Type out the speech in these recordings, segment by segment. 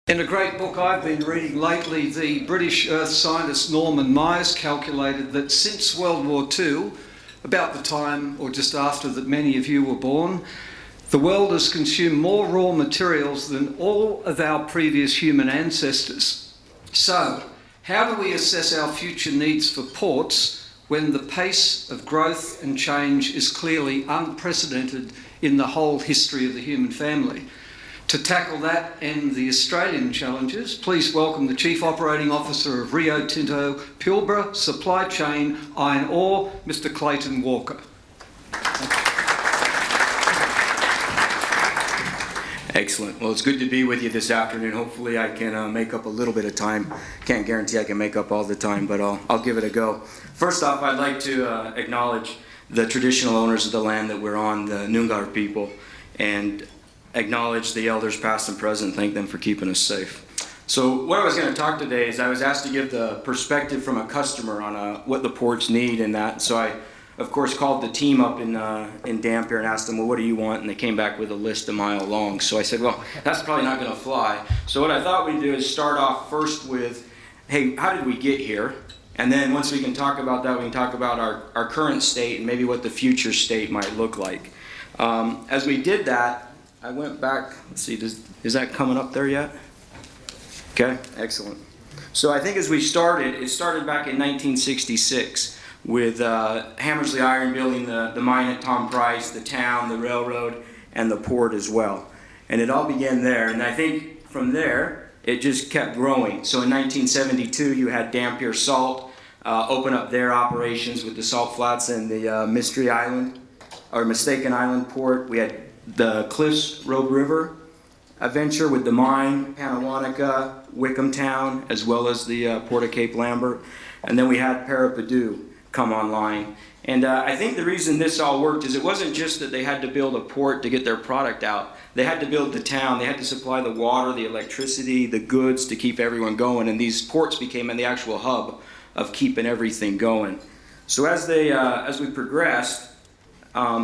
In a great book I've been reading lately, the British earth scientist Norman Myers calculated that since World War II, about the time or just after that many of you were born, the world has consumed more raw materials than all of our previous human ancestors. So, how do we assess our future needs for ports when the pace of growth and change is clearly unprecedented in the whole history of the human family? To tackle that and the Australian challenges, please welcome the Chief Operating Officer of Rio Tinto Pilbara Supply Chain Iron Ore, Mr. Clayton Walker. Excellent. Well, it's good to be with you this afternoon. Hopefully I can make up a little bit of time. Can't guarantee I can make up all the time, but I'll give it a go. First off, I'd like to acknowledge the traditional owners of the land that we're on, the Noongar people, and acknowledge the elders past and present, thank them for keeping us safe. So what I was going to talk today is I was asked to give the perspective from a customer on what the ports need and that. So I, of course, called the team up in Dampier and asked them, well, what do you want? And they came back with a list a mile long. So I said, well, that's probably not going to fly. So what I thought we'd do is start off first with, hey, how did we get here? And then once we can talk about that, we can talk about our current state and maybe what the future state might look like. As we did that, I went back, let's see, is that coming up there yet? Okay, excellent. So I think as we started, it started back in 1966 with Hammersley Iron building the mine at Tom Price, the town, the railroad, and the port as well. And it all began there, and I think from there, it just kept growing. So in 1972, you had Dampier Salt open up their operations with the salt flats and the Mystery Island, or Mistaken Island port. We had the Cliffs Rogue River adventure with the mine, Panawanica, Wickham Town, as well as the Port of Cape Lambert. And then we had Parapadu come online. And I think the reason this all worked is it wasn't just that they had to build a port to get their product out. They had to build the town. They had to supply the water, the electricity, the goods to keep everyone going. And these ports became the actual hub of keeping everything going. So as we progressed,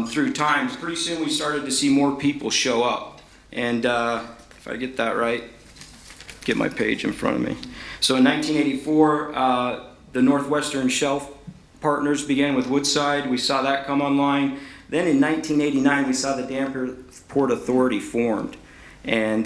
through times, pretty soon we started to see more people show up. And if I get that right, get my page in front of me. So in 1984, the Northwestern Shelf Partners began with Woodside. We saw that come online. Then in 1989, we saw the Dampier Port Authority formed and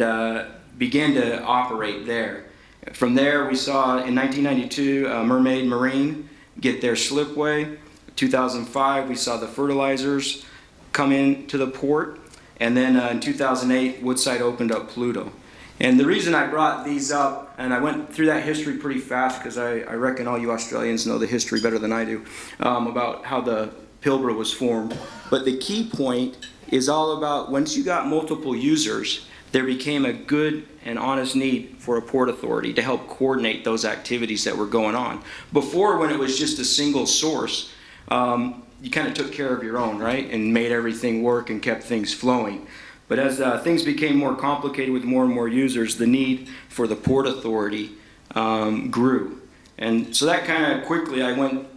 began to operate there. From there, we saw in 1992, Mermaid Marine get their slipway. 2005, we saw the fertilizers come into the port, and then in 2008, Woodside opened up Pluto. And the reason I brought these up, and I went through that history pretty fast because I reckon all you Australians know the history better than I do, about how the Pilbara was formed. But the key point is all about once you got multiple users, there became a good and honest need for a port authority to help coordinate those activities that were going on. Before, when it was just a single source, you kind of took care of your own, right? And made everything work and kept things flowing. But as things became more complicated with more and more users, the need for the Port Authority grew. And so that kind of quickly,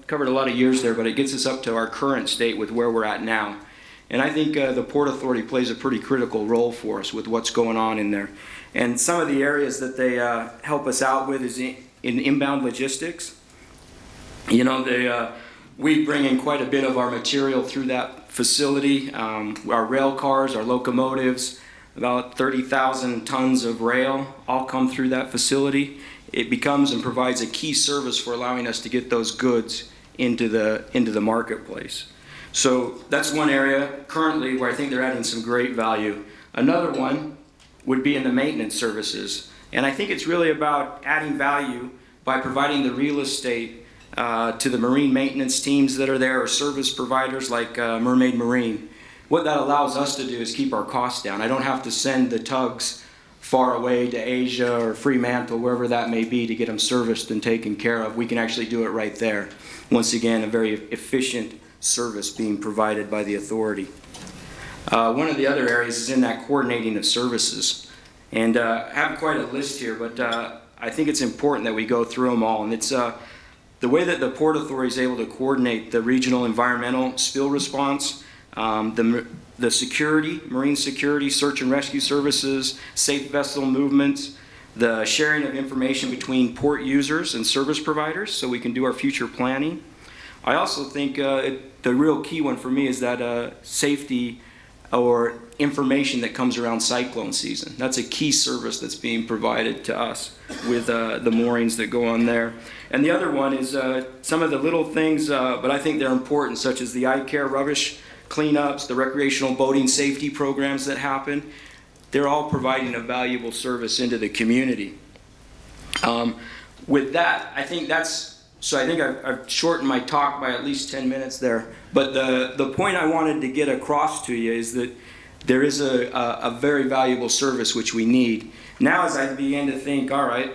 covered a lot of years there, but it gets us up to our current state with where we're at now. And I think the Port Authority plays a pretty critical role for us with what's going on in there. And some of the areas that they help us out with is in inbound logistics. You know, we bring in quite a bit of our material through that facility. Our rail cars, our locomotives, about 30,000 tons of rail all come through that facility. It becomes and provides a key service for allowing us to get those goods into the marketplace. So that's one area currently where I think they're adding some great value. Another one would be in the maintenance services. And I think it's really about adding value by providing the real estate to the marine maintenance teams that are there, or service providers like Mermaid Marine. What that allows us to do is keep our costs down. I don't have to send the tugs far away to Asia or Fremantle, wherever that may be, to get them serviced and taken care of. We can actually do it right there. Once again, a very efficient service being provided by the authority. One of the other areas is in that coordinating of services. And I have quite a list here, but I think it's important that we go through them all. And it's the way that the Port Authority is able to coordinate the regional environmental spill response, the security, marine security, search and rescue services, safe vessel movements, the sharing of information between port users and service providers so we can do our future planning. I also think the real key one for me is that safety or information that comes around cyclone season. That's a key service that's being provided to us with the moorings that go on there. And the other one is some of the little things, but I think they're important, such as the eye care rubbish cleanups, the recreational boating safety programs that happen. They're all providing a valuable service into the community. With that, I think I've shortened my talk by at least 10 minutes there. But the point I wanted to get across to you is that there is a very valuable service which we need. Now as I began to think, all right,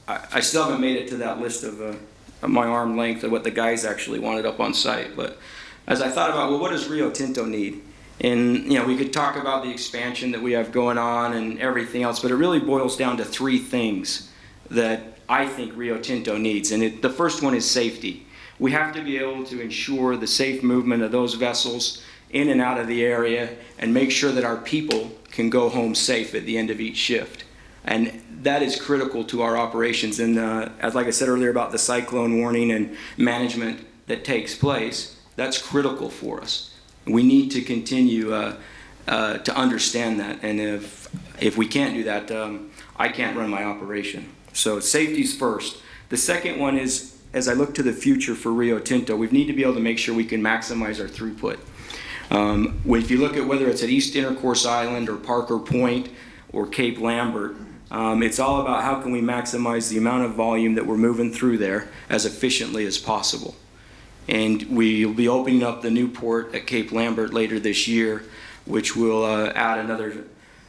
I still haven't made it to that list of my arm length of what the guys actually wanted up on site. But as I thought about, well, what does Rio Tinto need? And we could talk about the expansion that we have going on and everything else, but it really boils down to three things that I think Rio Tinto needs. And the first one is safety. We have to be able to ensure the safe movement of those vessels in and out of the area and make sure that our people can go home safe at the end of each shift. And that is critical to our operations. And as like I said earlier about the cyclone warning and management that takes place, that's critical for us. We need to continue to understand that, and if we can't do that, I can't run my operation. So safety's first. The second one is, as I look to the future for Rio Tinto, we need to be able to make sure we can maximize our throughput. If you look at whether it's at East Intercourse Island or Parker Point or Cape Lambert, it's all about how can we maximize the amount of volume that we're moving through there as efficiently as possible. And we'll be opening up the new port at Cape Lambert later this year, which will add another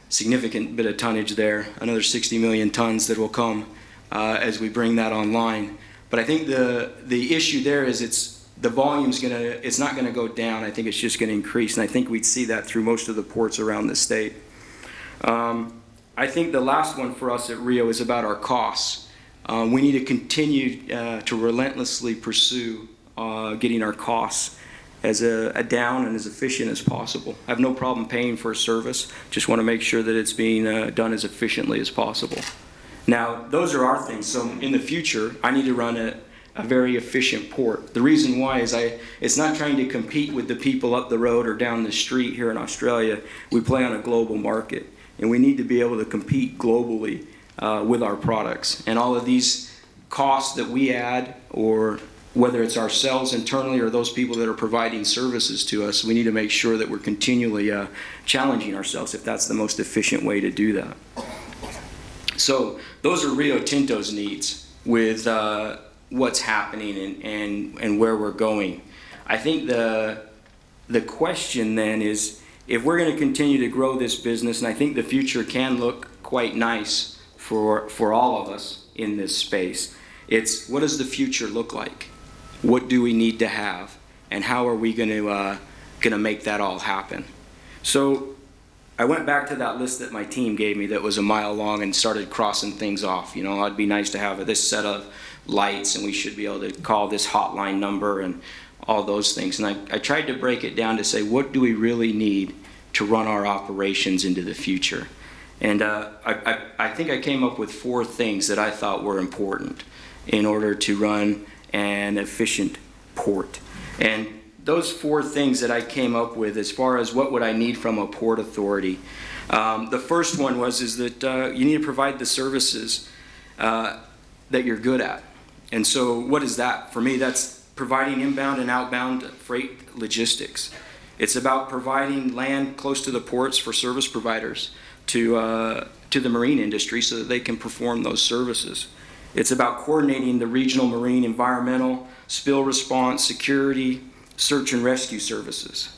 significant bit of tonnage there, another 60 million tons that will come as we bring that online. But I think the issue there is the volume's it's not gonna go down. I think it's just gonna increase, and I think we'd see that through most of the ports around the state. I think the last one for us at Rio is about our costs. We need to continue to relentlessly pursue getting our costs as down and as efficient as possible. I have no problem paying for a service, just want to make sure that it's being done as efficiently as possible. Now, those are our things. So in the future, I need to run a very efficient port. The reason why is it's not trying to compete with the people up the road or down the street here in Australia. We play on a global market, and we need to be able to compete globally with our products. And all of these costs that we add, or whether it's ourselves internally or those people that are providing services to us, we need to make sure that we're continually challenging ourselves if that's the most efficient way to do that. So those are Rio Tinto's needs with what's happening and where we're going. I think the question then is, if we're going to continue to grow this business, and I think the future can look quite nice for all of us in this space, it's what does the future look like? What do we need to have, and how are we going to make that all happen? So I went back to that list that my team gave me that was a mile long and started crossing things off. It'd be nice to have this set of lights, and we should be able to call this hotline number and all those things. And I tried to break it down to say, what do we really need to run our operations into the future? And I think I came up with 4 things that I thought were important in order to run an efficient port. And those 4 things that I came up with as far as what would I need from a port authority, the first one is that you need to provide the services that you're good at. And so what is that? For me, that's providing inbound and outbound freight logistics. It's about providing land close to the ports for service providers to the marine industry so that they can perform those services. It's about coordinating the regional marine environmental, spill response, security, search and rescue services.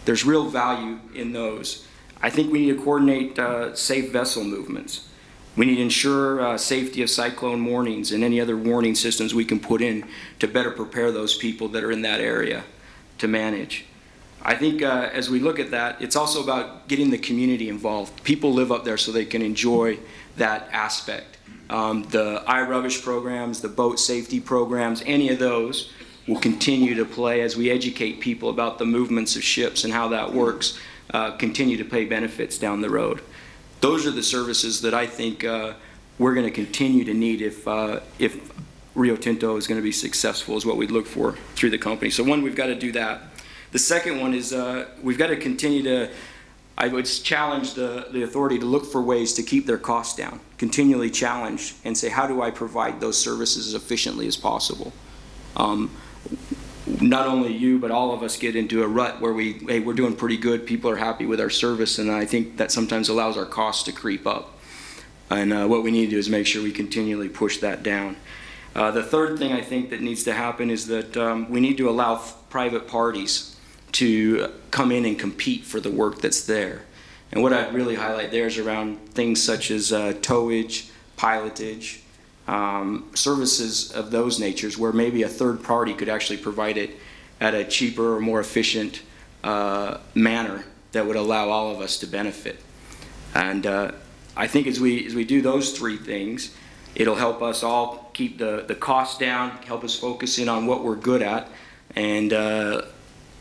There's real value in those. I think we need to coordinate safe vessel movements. We need to ensure safety of cyclone warnings and any other warning systems we can put in to better prepare those people that are in that area to manage. I think as we look at that, it's also about getting the community involved. People live up there so they can enjoy that aspect. The iRubbish programs, the boat safety programs, any of those will continue to play as we educate people about the movements of ships and how that works, continue to pay benefits down the road. Those are the services that I think we're going to continue to need if Rio Tinto is going to be successful, is what we look for through the company. So one, we've got to do that. The second one is we've got to continue to, I would challenge the authority to look for ways to keep their costs down, continually challenge and say, how do I provide those services as efficiently as possible? Not only you, but all of us get into a rut where we're doing pretty good, people are happy with our service, and I think that sometimes allows our costs to creep up. And what we need to do is make sure we continually push that down. The third thing I think that needs to happen is that we need to allow private parties to come in and compete for the work that's there. And what I'd really highlight there is around things such as towage, pilotage, services of those natures where maybe a third party could actually provide it at a cheaper or more efficient manner that would allow all of us to benefit. And I think as we do those three things, it'll help us all keep the costs down, help us focus in on what we're good at, and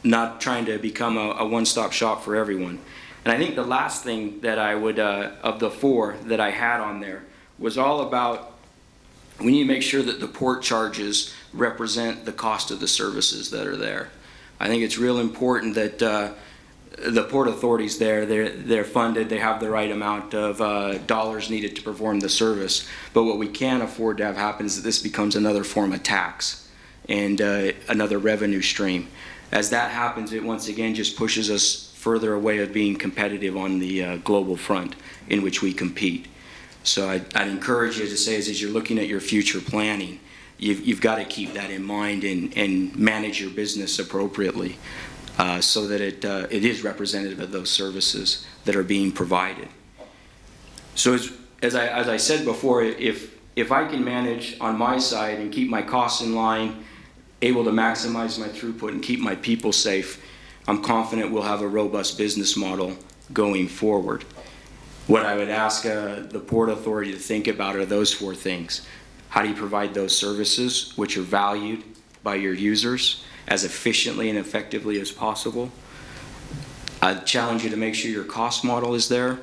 not trying to become a one-stop shop for everyone. And I think the last thing that I would, of the four that I had on there, was all about we need to make sure that the port charges represent the cost of the services that are there. I think it's real important that the port authorities there, they're funded, they have the right amount of dollars needed to perform the service. But what we can't afford to have happen is that this becomes another form of tax and another revenue stream. As that happens, it once again just pushes us further away of being competitive on the global front in which we compete. So I'd encourage you to say, as you're looking at your future planning, you've got to keep that in mind and manage your business appropriately so that it is representative of those services that are being provided. So as I said before, if I can manage on my side and keep my costs in line, able to maximize my throughput and keep my people safe, I'm confident we'll have a robust business model going forward. What I would ask the Port Authority to think about are those four things. How do you provide those services which are valued by your users as efficiently and effectively as possible? I challenge you to make sure your cost model is there.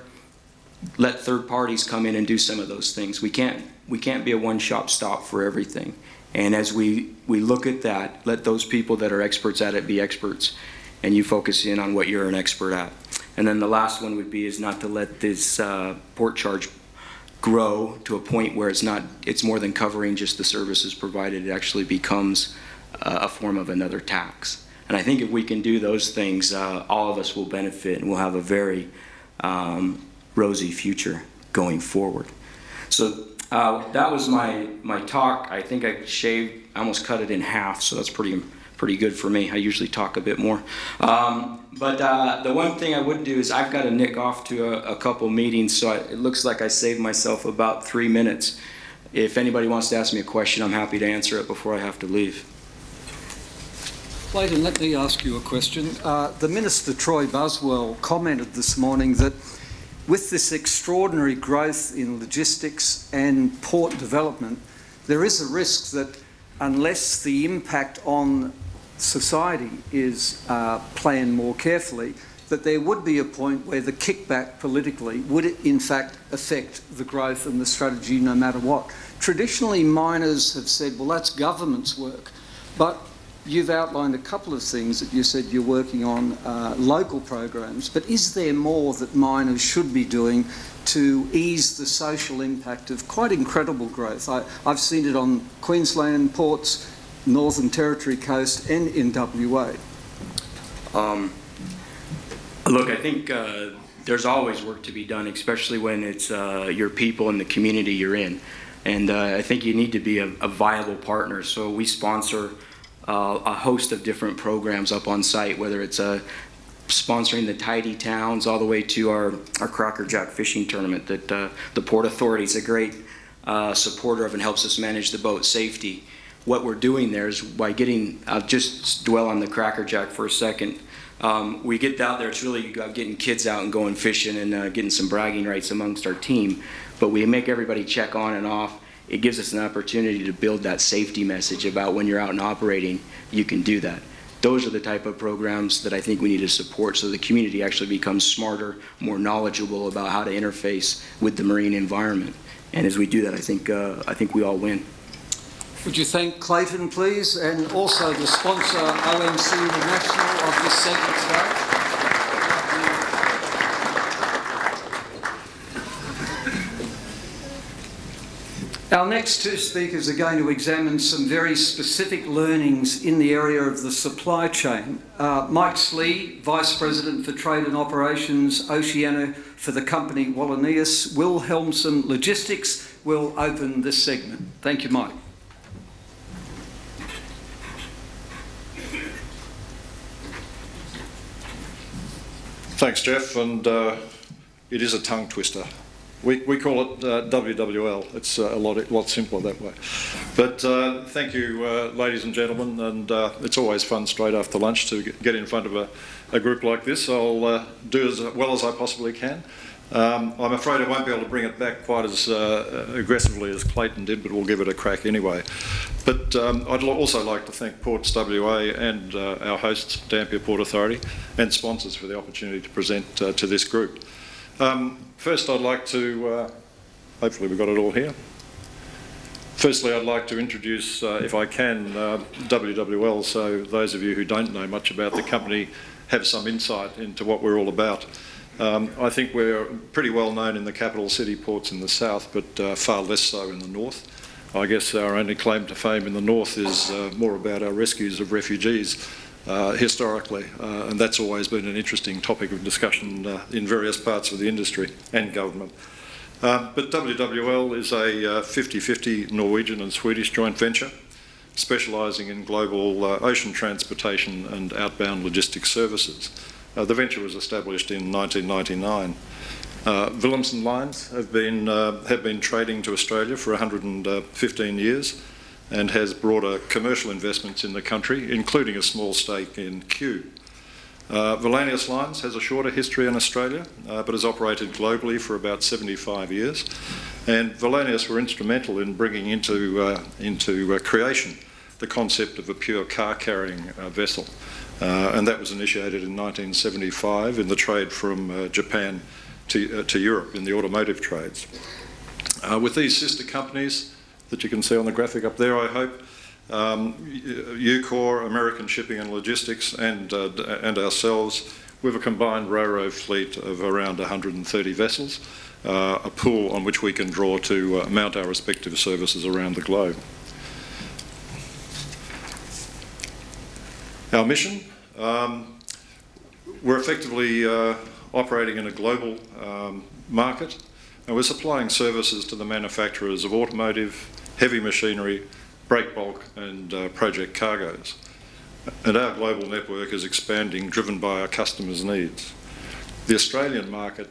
Let third parties come in and do some of those things. We can't be a one-shop stop for everything. And as we look at that, let those people that are experts at it be experts, and you focus in on what you're an expert at. And then the last one would be is not to let this port charge grow to a point where it's more than covering just the services provided. It actually becomes a form of another tax. And I think if we can do those things, all of us will benefit and we'll have a very rosy future going forward. So that was my talk. I think I almost cut it in half, so that's pretty good for me. I usually talk a bit more. But the one thing I would do is I've got to nick off to a couple meetings, so it looks like I saved myself about 3 minutes. If anybody wants to ask me a question, I'm happy to answer it before I have to leave. Clayton, let me ask you a question. The Minister, Troy Buswell, commented this morning that with this extraordinary growth in logistics and port development, there is a risk that unless the impact on society is planned more carefully, that there would be a point where the kickback politically would in fact affect the growth and the strategy no matter what. Traditionally, miners have said, well, that's government's work, but you've outlined a couple of things that you said you're working on, local programs, but is there more that miners should be doing to ease the social impact of quite incredible growth? I've seen it on Queensland ports, Northern Territory coast and in WA. Look, I think there's always work to be done, especially when it's your people and the community you're in. And I think you need to be a viable partner. So we sponsor a host of different programs up on site, whether it's sponsoring the Tidy Towns all the way to our Cracker Jack fishing tournament that the Port Authority is a great supporter of and helps us manage the boat safety. What we're doing there is by I'll just dwell on the Cracker Jack for a second. We get out there, it's really about getting kids out and going fishing and getting some bragging rights amongst our team. But we make everybody check on and off. It gives us an opportunity to build that safety message about when you're out and operating, you can do that. Those are the type of programs that I think we need to support so the community actually becomes smarter, more knowledgeable about how to interface with the marine environment. And as we do that, I think we all win. Would you thank Clayton, please, and also the sponsor, OMC International, of this segment today? Our next two speakers are going to examine some very specific learnings in the area of the supply chain. Mike Slee, Vice President for Trade and Operations, Oceania for the company Wallenius Wilhelmsen Logistics, will open this segment. Thank you, Mike. Thanks, Jeff, and it is a tongue twister. We call it WWL. It's a lot simpler that way. But thank you, ladies and gentlemen, and it's always fun straight after lunch to get in front of a group like this. I'll do as well as I possibly can. I'm afraid I won't be able to bring it back quite as aggressively as Clayton did, but we'll give it a crack anyway. But I'd also like to thank Ports WA and our hosts, Dampier Port Authority, and sponsors for the opportunity to present to this group. First, I'd like to, hopefully we've got it all here. Firstly, I'd like to introduce, if I can, WWL, so those of you who don't know much about the company have some insight into what we're all about. I think we're pretty well known in the capital city ports in the south, but far less so in the north. I guess our only claim to fame in the north is more about our rescues of refugees historically, and that's always been an interesting topic of discussion in various parts of the industry and government. But WWL is a 50-50 Norwegian and Swedish joint venture specialising in global ocean transportation and outbound logistics services. The venture was established in 1999. Wilhelmsen Lines have been trading to Australia for 115 years and has broader commercial investments in the country, including a small stake in Q. Wallenius Lines has a shorter history in Australia, but has operated globally for about 75 years. And Wallenius were instrumental in bringing into creation the concept of a pure car-carrying vessel. And that was initiated in 1975 in the trade from Japan to Europe in the automotive trades. With these sister companies that you can see on the graphic up there, I hope, Ucor, American Shipping and Logistics, and ourselves, we have a combined ro-ro fleet of around 130 vessels, a pool on which we can draw to mount our respective services around the globe. Our mission, we're effectively operating in a global market, and we're supplying services to the manufacturers of automotive, heavy machinery, break bulk and project cargoes. And our global network is expanding, driven by our customers' needs. The Australian market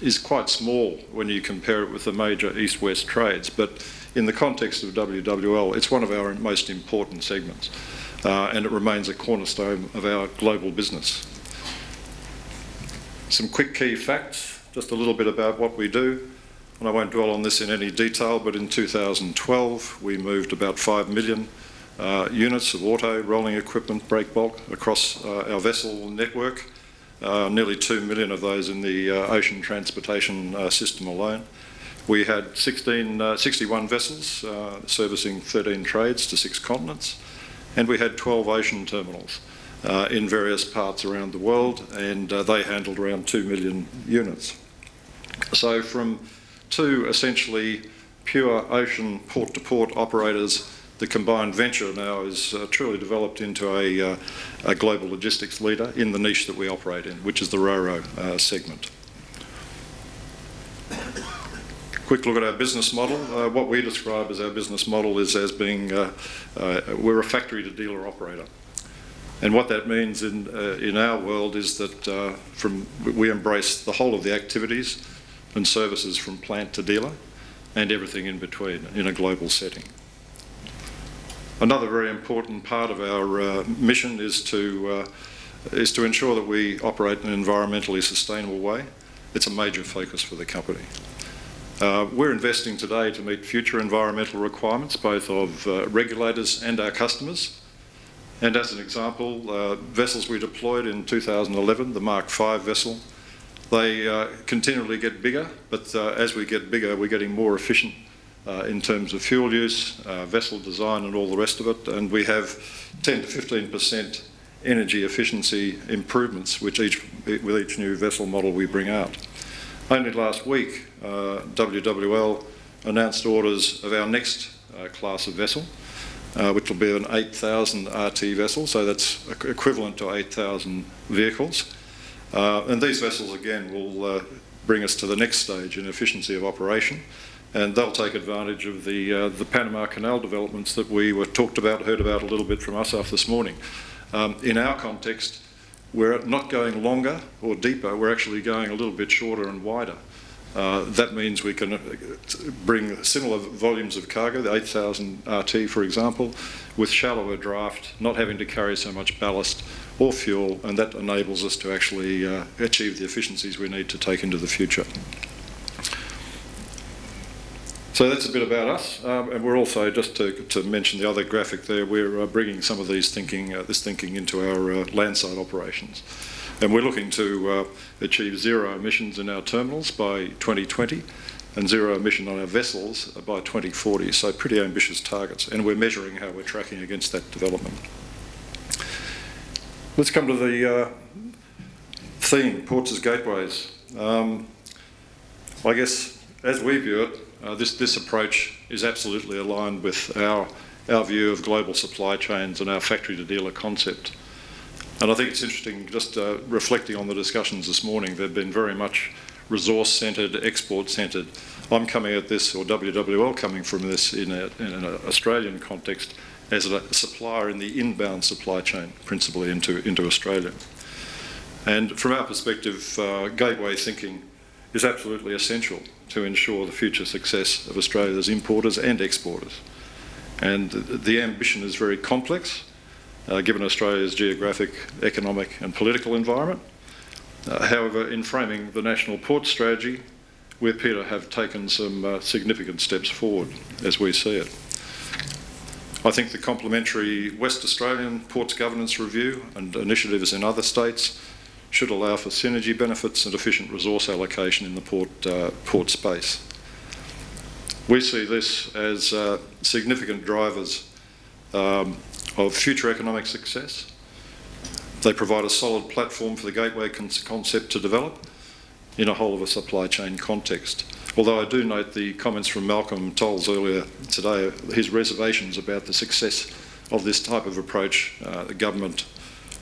is quite small when you compare it with the major east-west trades, but in the context of WWL, it's one of our most important segments, and it remains a cornerstone of our global business. Some quick key facts, just a little bit about what we do. And I won't dwell on this in any detail, but in 2012 we moved about 5 million units of auto, rolling equipment, break bulk across our vessel network, nearly 2 million of those in the ocean transportation system alone. We had 61 vessels servicing 13 trades to 6 continents, and we had 12 ocean terminals in various parts around the world, and they handled around 2 million units. So from two essentially pure ocean port-to-port operators, the combined venture now is truly developed into a global logistics leader in the niche that we operate in, which is the ro-ro segment. Quick look at our business model. What we describe as our business model is as being, we're a factory to dealer operator. And what that means in our world is that we embrace the whole of the activities and services from plant to dealer and everything in between in a global setting. Another very important part of our mission is to ensure that we operate in an environmentally sustainable way. It's a major focus for the company. We're investing today to meet future environmental requirements, both of regulators and our customers. And as an example, vessels we deployed in 2011, the Mark V vessel, They continually get bigger, but as we get bigger, we're getting more efficient in terms of fuel use, vessel design and all the rest of it, and we have 10 to 15% energy efficiency improvements with each new vessel model we bring out. Only last week, WWL announced orders of our next class of vessel, which will be an 8,000 RT vessel, so that's equivalent to 8,000 vehicles. And these vessels, again, will bring us to the next stage in efficiency of operation, and they'll take advantage of the Panama Canal developments that we heard about a little bit from Asaf this morning. In our context, we're not going longer or deeper, we're actually going a little bit shorter and wider. That means we can bring similar volumes of cargo, the 8,000 RT for example, with shallower draft, not having to carry so much ballast or fuel, and that enables us to actually achieve the efficiencies we need to take into the future. So that's a bit about us, and we're also, just to mention the other graphic there, we're bringing some of this thinking into our landside operations. And we're looking to achieve zero emissions in our terminals by 2020 and zero emission on our vessels by 2040, so pretty ambitious targets, and we're measuring how we're tracking against that development. Let's come to the theme, ports as gateways. I guess, as we view it, this approach is absolutely aligned with our view of global supply chains and our factory-to-dealer concept. And I think it's interesting, just reflecting on the discussions this morning, they've been very much resource-centred, export-centred. I'm coming at this, or WWL coming from this in an Australian context, as a supplier in the inbound supply chain, principally into Australia. And from our perspective, gateway thinking is absolutely essential to ensure the future success of Australia's importers and exporters. And the ambition is very complex, given Australia's geographic, economic and political environment. However, in framing the national port strategy, we appear to have taken some significant steps forward as we see it. I think the complementary West Australian Ports Governance Review and initiatives in other states should allow for synergy benefits and efficient resource allocation in the port space. We see this as significant drivers of future economic success. They provide a solid platform for the gateway concept to develop in a whole of a supply chain context. Although I do note the comments from Malcolm Tolles earlier today, his reservations about the success of this type of approach, the government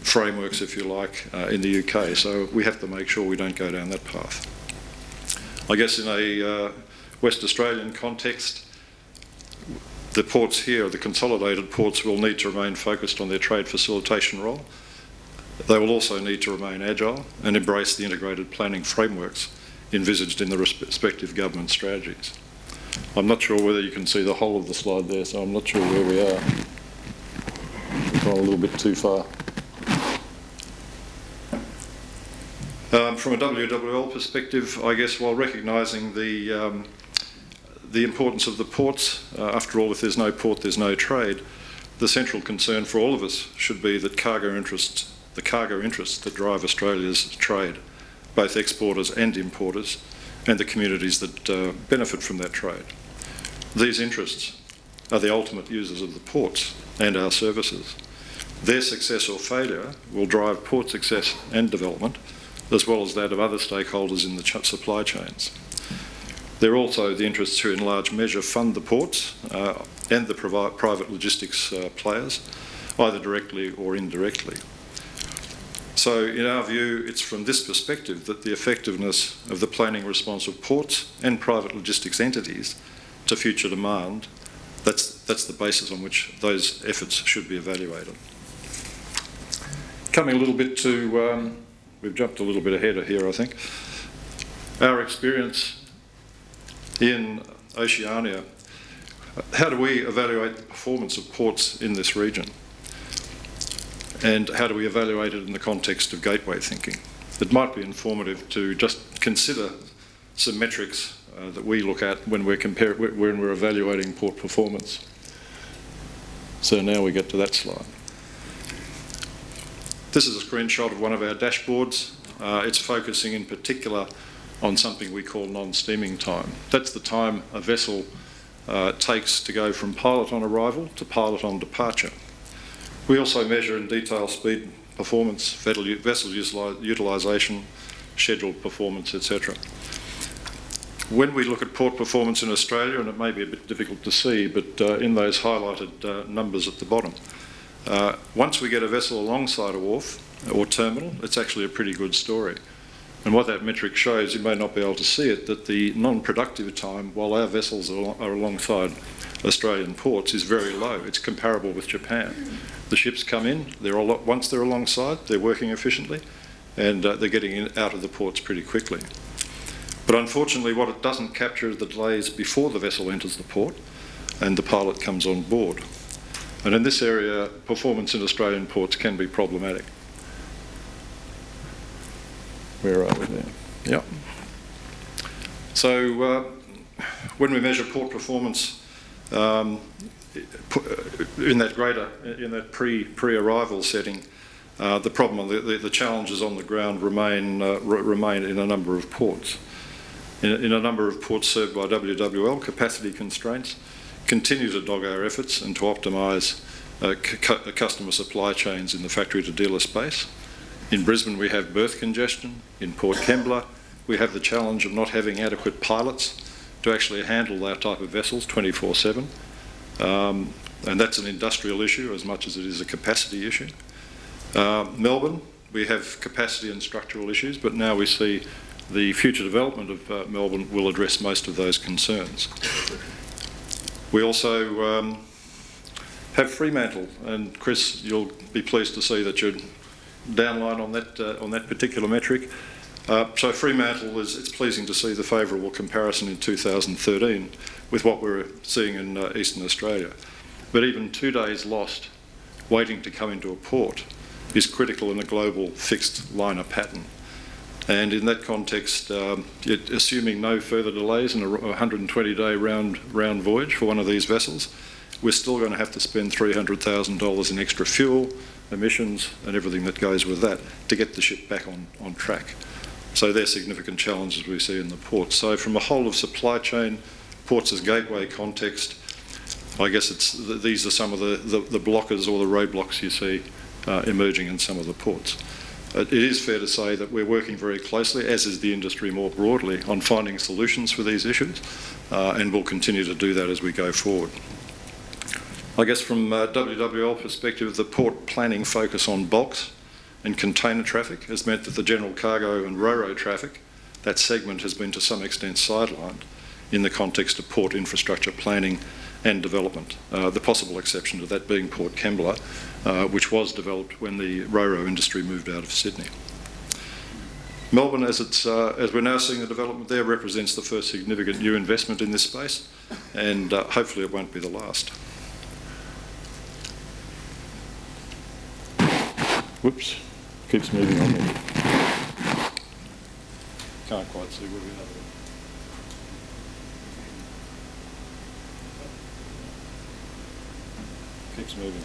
frameworks, if you like, in the UK. So we have to make sure we don't go down that path. I guess in a West Australian context, the ports here, the consolidated ports, will need to remain focused on their trade facilitation role. They will also need to remain agile and embrace the integrated planning frameworks envisaged in the respective government strategies. I'm not sure whether you can see the whole of the slide there, so I'm not sure where we are. We've gone a little bit too far. From a WWL perspective, I guess, while recognising the importance of the ports, after all, if there's no port, there's no trade, the central concern for all of us should be that the cargo interests that drive Australia's trade, both exporters and importers, and the communities that benefit from that trade. These interests are the ultimate users of the ports and our services. Their success or failure will drive port success and development, as well as that of other stakeholders in the supply chains. They're also the interests who in large measure fund the ports and the private logistics players, either directly or indirectly. So in our view, it's from this perspective that the effectiveness of the planning response of ports and private logistics entities to future demand, that's the basis on which those efforts should be evaluated. Coming a little bit to, we've jumped a little bit ahead of here, I think. Our experience in Oceania, how do we evaluate the performance of ports in this region? And how do we evaluate it in the context of gateway thinking? It might be informative to just consider some metrics that we look at when we're evaluating port performance. So now we get to that slide. This is a screenshot of one of our dashboards. it's focusing in particular on something we call non-steaming time. That's the time a vessel takes to go from pilot on arrival to pilot on departure. We also measure in detail speed, performance, vessel utilisation, scheduled performance, etc. When we look at port performance in Australia, and it may be a bit difficult to see, but in those highlighted numbers at the bottom, once we get a vessel alongside a wharf or terminal, it's actually a pretty good story. And what that metric shows, you may not be able to see it, that the non-productive time while our vessels are alongside Australian ports is very low. It's comparable with Japan. The ships come in, once they're alongside, they're working efficiently, and they're getting out of the ports pretty quickly. But unfortunately, what it doesn't capture is the delays before the vessel enters the port and the pilot comes on board. And in this area, performance in Australian ports can be problematic. Where are we there? Yep. So when we measure port performance in that pre-arrival setting, the problem, the challenges on the ground remain in a number of ports. In a number of ports served by WWL, capacity constraints continue to dog our efforts and to optimise customer supply chains in the factory to dealer space. In Brisbane we have berth congestion. In Port Kembla we have the challenge of not having adequate pilots to actually handle that type of vessels 24/7. And that's an industrial issue as much as it is a capacity issue. Melbourne, we have capacity and structural issues, but now we see the future development of Melbourne will address most of those concerns. We also have Fremantle, and Chris, you'll be pleased to see that you're downline on that particular metric. So Fremantle, it's pleasing to see the favourable comparison in 2013 with what we're seeing in Eastern Australia. But even 2 days lost waiting to come into a port is critical in a global fixed liner pattern. And in that context, assuming no further delays in a 120-day round voyage for one of these vessels, we're still going to have to spend $300,000 in extra fuel, emissions and everything that goes with that to get the ship back on track. So they're significant challenges we see in the ports. So from a whole of supply chain, ports as gateway context, I guess these are some of the blockers or the roadblocks you see emerging in some of the ports. It is fair to say that we're working very closely, as is the industry more broadly, on finding solutions for these issues, and we'll continue to do that as we go forward. I guess from WWL perspective, the port planning focus on bulks and container traffic has meant that the general cargo and ro-ro traffic, that segment has been to some extent sidelined in the context of port infrastructure planning and development. The possible exception to that being Port Kembla, which was developed when the ro-ro industry moved out of Sydney. Melbourne, as we're now seeing the development there, represents the first significant new investment in this space, and hopefully it won't be the last. Whoops, keeps moving on me. Can't quite see where we are. Keeps moving.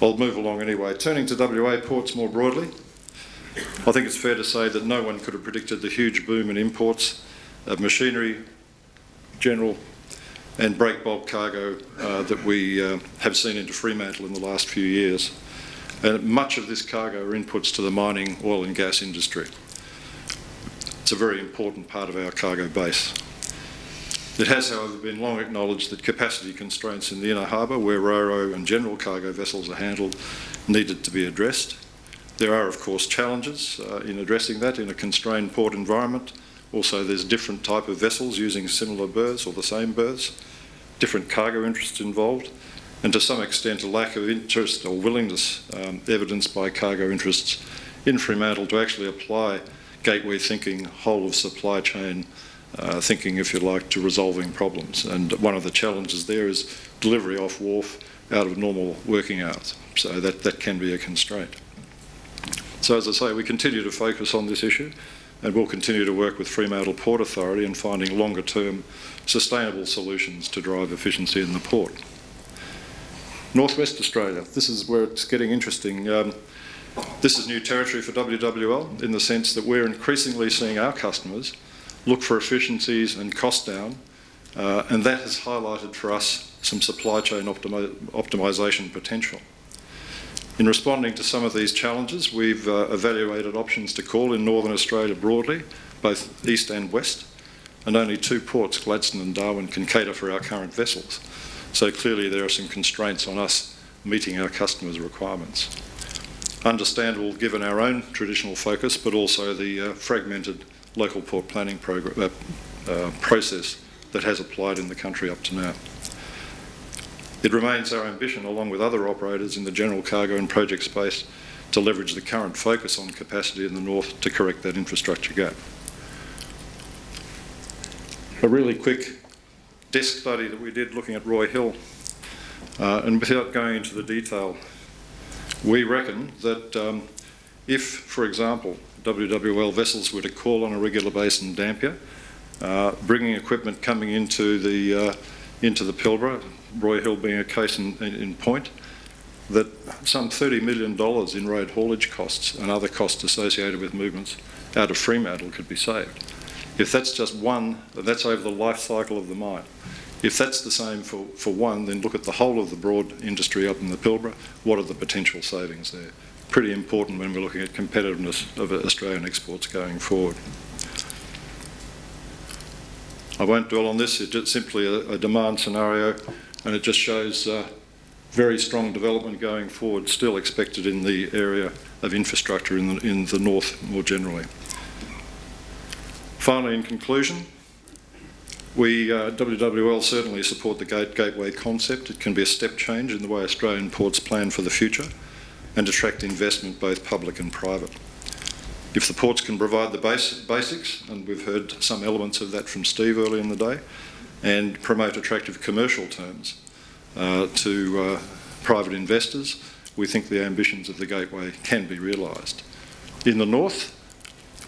I'll move along anyway. Turning to WA ports more broadly, I think it's fair to say that no one could have predicted the huge boom in imports of machinery, general and break bulk cargo that we have seen into Fremantle in the last few years. And much of this cargo are inputs to the mining, oil and gas industry. It's a very important part of our cargo base. It has, however, been long acknowledged that capacity constraints in the inner harbour, where ro-ro and general cargo vessels are handled, needed to be addressed. There are, of course, challenges in addressing that in a constrained port environment. Also, there's different type of vessels using similar berths or the same berths, different cargo interests involved, and to some extent a lack of interest or willingness evidenced by cargo interests in Fremantle to actually apply gateway thinking, whole of supply chain thinking, if you like, to resolving problems. And one of the challenges there is delivery off wharf out of normal working hours. So that can be a constraint. So as I say, we continue to focus on this issue, and we'll continue to work with Fremantle Port Authority in finding longer term sustainable solutions to drive efficiency in the port. North West Australia, this is where it's getting interesting. This is new territory for WWL in the sense that we're increasingly seeing our customers look for efficiencies and cost down, and that has highlighted for us some supply chain optimisation potential. In responding to some of these challenges, we've evaluated options to call in Northern Australia broadly, both east and west, and only 2 ports, Gladstone and Darwin, can cater for our current vessels. So clearly there are some constraints on us meeting our customers' requirements. Understandable given our own traditional focus, but also the fragmented local port planning process that has applied in the country up to now. It remains our ambition, along with other operators in the general cargo and project space, to leverage the current focus on capacity in the north to correct that infrastructure gap. A really quick desk study that we did looking at Roy Hill, and without going into the detail, we reckon that if, for example, WWL vessels were to call on a regular basis in Dampier, bringing equipment coming into the Pilbara, Roy Hill being a case in point, that some $30 million in road haulage costs and other costs associated with movements out of Fremantle could be saved. If that's just one, that's over the life cycle of the mine. If that's the same for one, then look at the whole of the broad industry up in the Pilbara. What are the potential savings there? Pretty important when we're looking at competitiveness of Australian exports going forward. I won't dwell on this, it's just simply a demand scenario, and it just shows very strong development going forward, still expected in the area of infrastructure in the north more generally. Finally, in conclusion, we, WWL, certainly support the gateway concept. It can be a step change in the way Australian ports plan for the future and attract investment, both public and private. If the ports can provide the basics, and we've heard some elements of that from Steve early in the day, and promote attractive commercial terms to private investors, we think the ambitions of the gateway can be realised. In the north,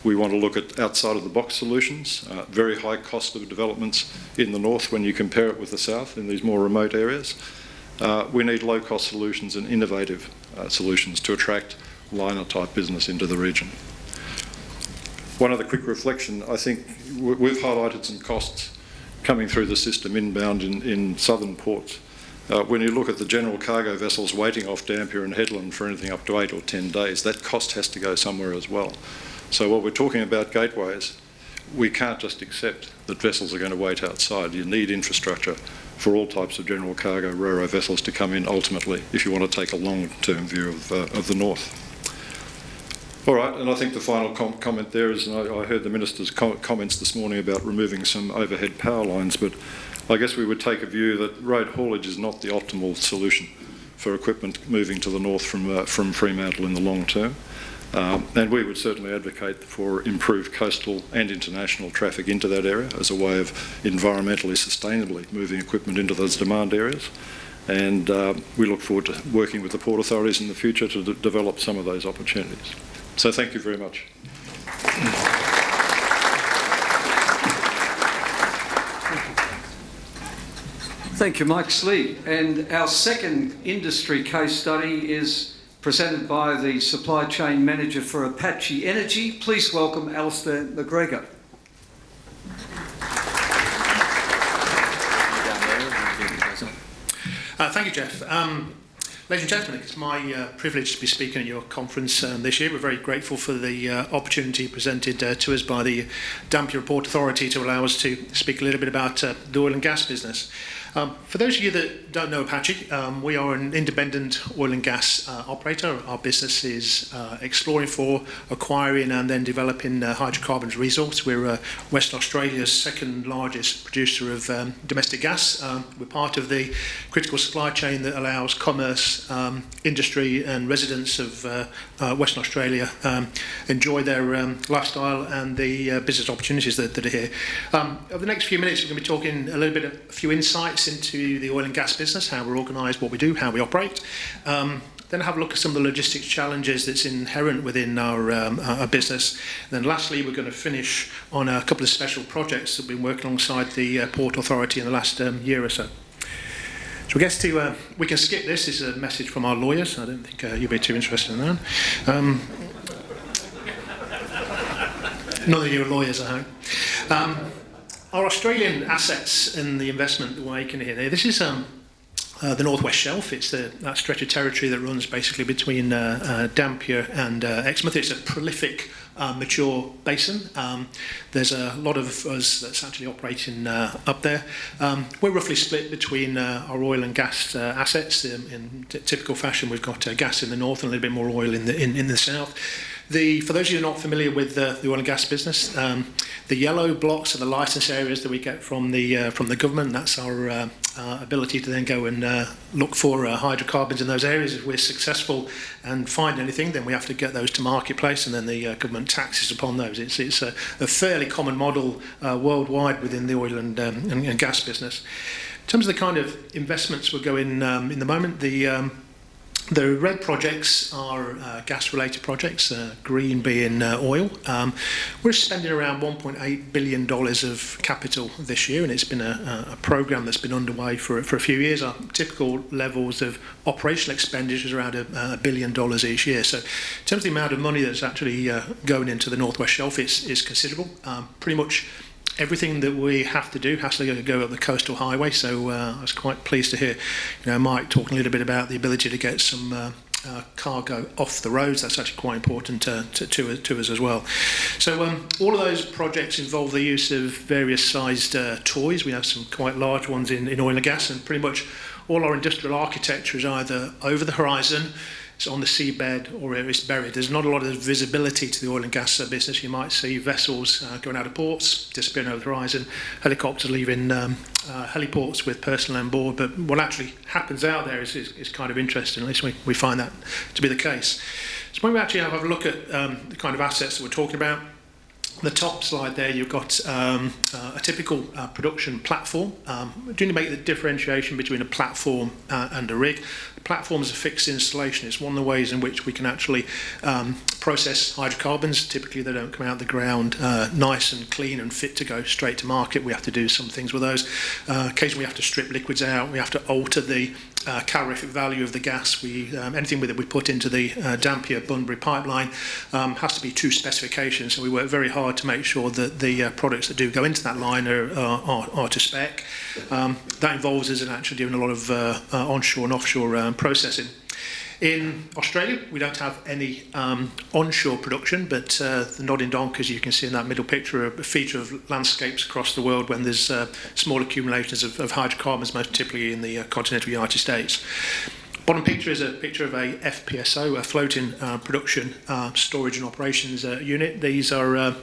we want to look at outside-of-the-box solutions, very high cost of developments in the north when you compare it with the south in these more remote areas. We need low-cost solutions and innovative solutions to attract liner-type business into the region. One other quick reflection, I think we've highlighted some costs coming through the system inbound in southern ports. When you look at the general cargo vessels waiting off Dampier and Headland for anything up to 8 or 10 days, that cost has to go somewhere as well. So while we're talking about gateways, we can't just accept that vessels are going to wait outside. You need infrastructure for all types of general cargo ro-ro vessels to come in ultimately if you want to take a long-term view of the north. All right, and I think the final comment there is, and I heard the Minister's comments this morning about removing some overhead power lines, but I guess we would take a view that road haulage is not the optimal solution for equipment moving to the north from Fremantle in the long term. And we would certainly advocate for improved coastal and international traffic into that area as a way of environmentally sustainably moving equipment into those demand areas. And we look forward to working with the port authorities in the future to develop some of those opportunities. So thank you very much. Thank you, Mike Slee. And our second industry case study is presented by the Supply Chain Manager for Apache Energy. Please welcome Alistair McGregor. Thank you, Jeff. Ladies and gentlemen, it's my privilege to be speaking at your conference this year. We're very grateful for the opportunity presented to us by the Dampier Port Authority to allow us to speak a little bit about the oil and gas business. For those of you that don't know Apache, we are an independent oil and gas operator. Our business is exploring for, acquiring and then developing hydrocarbons resource. We're Western Australia's second largest producer of domestic gas. We're part of the critical supply chain that allows commerce, industry and residents of Western Australia enjoy their lifestyle and the business opportunities that are here. Over the next few minutes, we're going to be talking a little bit of a few insights into the oil and gas business, how we're organised, what we do, how we operate. Then have a look at some of the logistics challenges that's inherent within our business. And then lastly, we're going to finish on a couple of special projects that we've been working alongside the Port Authority in the last year or so. So I guess we can skip this. This is a message from our lawyers. I don't think you'll be too interested in that. None of you are lawyers, I hope. Our Australian assets and the investment that we're making here. This is the North West Shelf. It's that stretch of territory that runs basically between Dampier and Exmouth. It's a prolific, mature basin. There's a lot of us that's actually operating up there. We're roughly split between our oil and gas assets. In typical fashion, we've got gas in the north and a little bit more oil in the south. For those of you who are not familiar with the oil and gas business, the yellow blocks are the licence areas that we get from the government. That's our ability to then go and look for hydrocarbons in those areas. If we're successful and find anything, then we have to get those to marketplace, and then the government taxes upon those. It's a fairly common model worldwide within the oil and gas business. In terms of the kind of investments we're going in the moment, the red projects are gas-related projects, green being oil. We're spending around $1.8 billion of capital this year, and it's been a programme that's been underway for a few years. Our typical levels of operational expenditure is around $1 billion each year. So in terms of the amount of money that's actually going into the North West Shelf, is considerable. Pretty much everything that we have to do has to go up the coastal highway, so I was quite pleased to hear Mike talking a little bit about the ability to get some cargo off the roads. That's actually quite important to us as well. So all of those projects involve the use of various sized toys. We have some quite large ones in oil and gas, and pretty much all our industrial architecture is either over the horizon, it's on the seabed, or it's buried. There's not a lot of visibility to the oil and gas business. You might see vessels going out of ports, disappearing over the horizon, helicopters leaving heliports with personnel on board, but what actually happens out there is kind of interesting. At least we find that to be the case. So when we actually have a look at the kind of assets that we're talking about, the top slide there, you've got a typical production platform. We do need to make the differentiation between a platform and a rig. The platform is a fixed installation. It's one of the ways in which we can actually process hydrocarbons. Typically, they don't come out of the ground nice and clean and fit to go straight to market. We have to do some things with those. Occasionally, we have to strip liquids out. We have to alter the calorific value of the gas. Anything that we put into the Dampier-Bunbury pipeline has to be to specification, so we work very hard to make sure that the products that do go into that line are to spec. That involves us in actually doing a lot of onshore and offshore processing. In Australia, we don't have any onshore production, but the nodding donkers you can see in that middle picture are a feature of landscapes across the world when there's small accumulations of hydrocarbons, most typically in the continental United States. Bottom picture is a picture of a FPSO, a floating production, storage and operations unit. These are a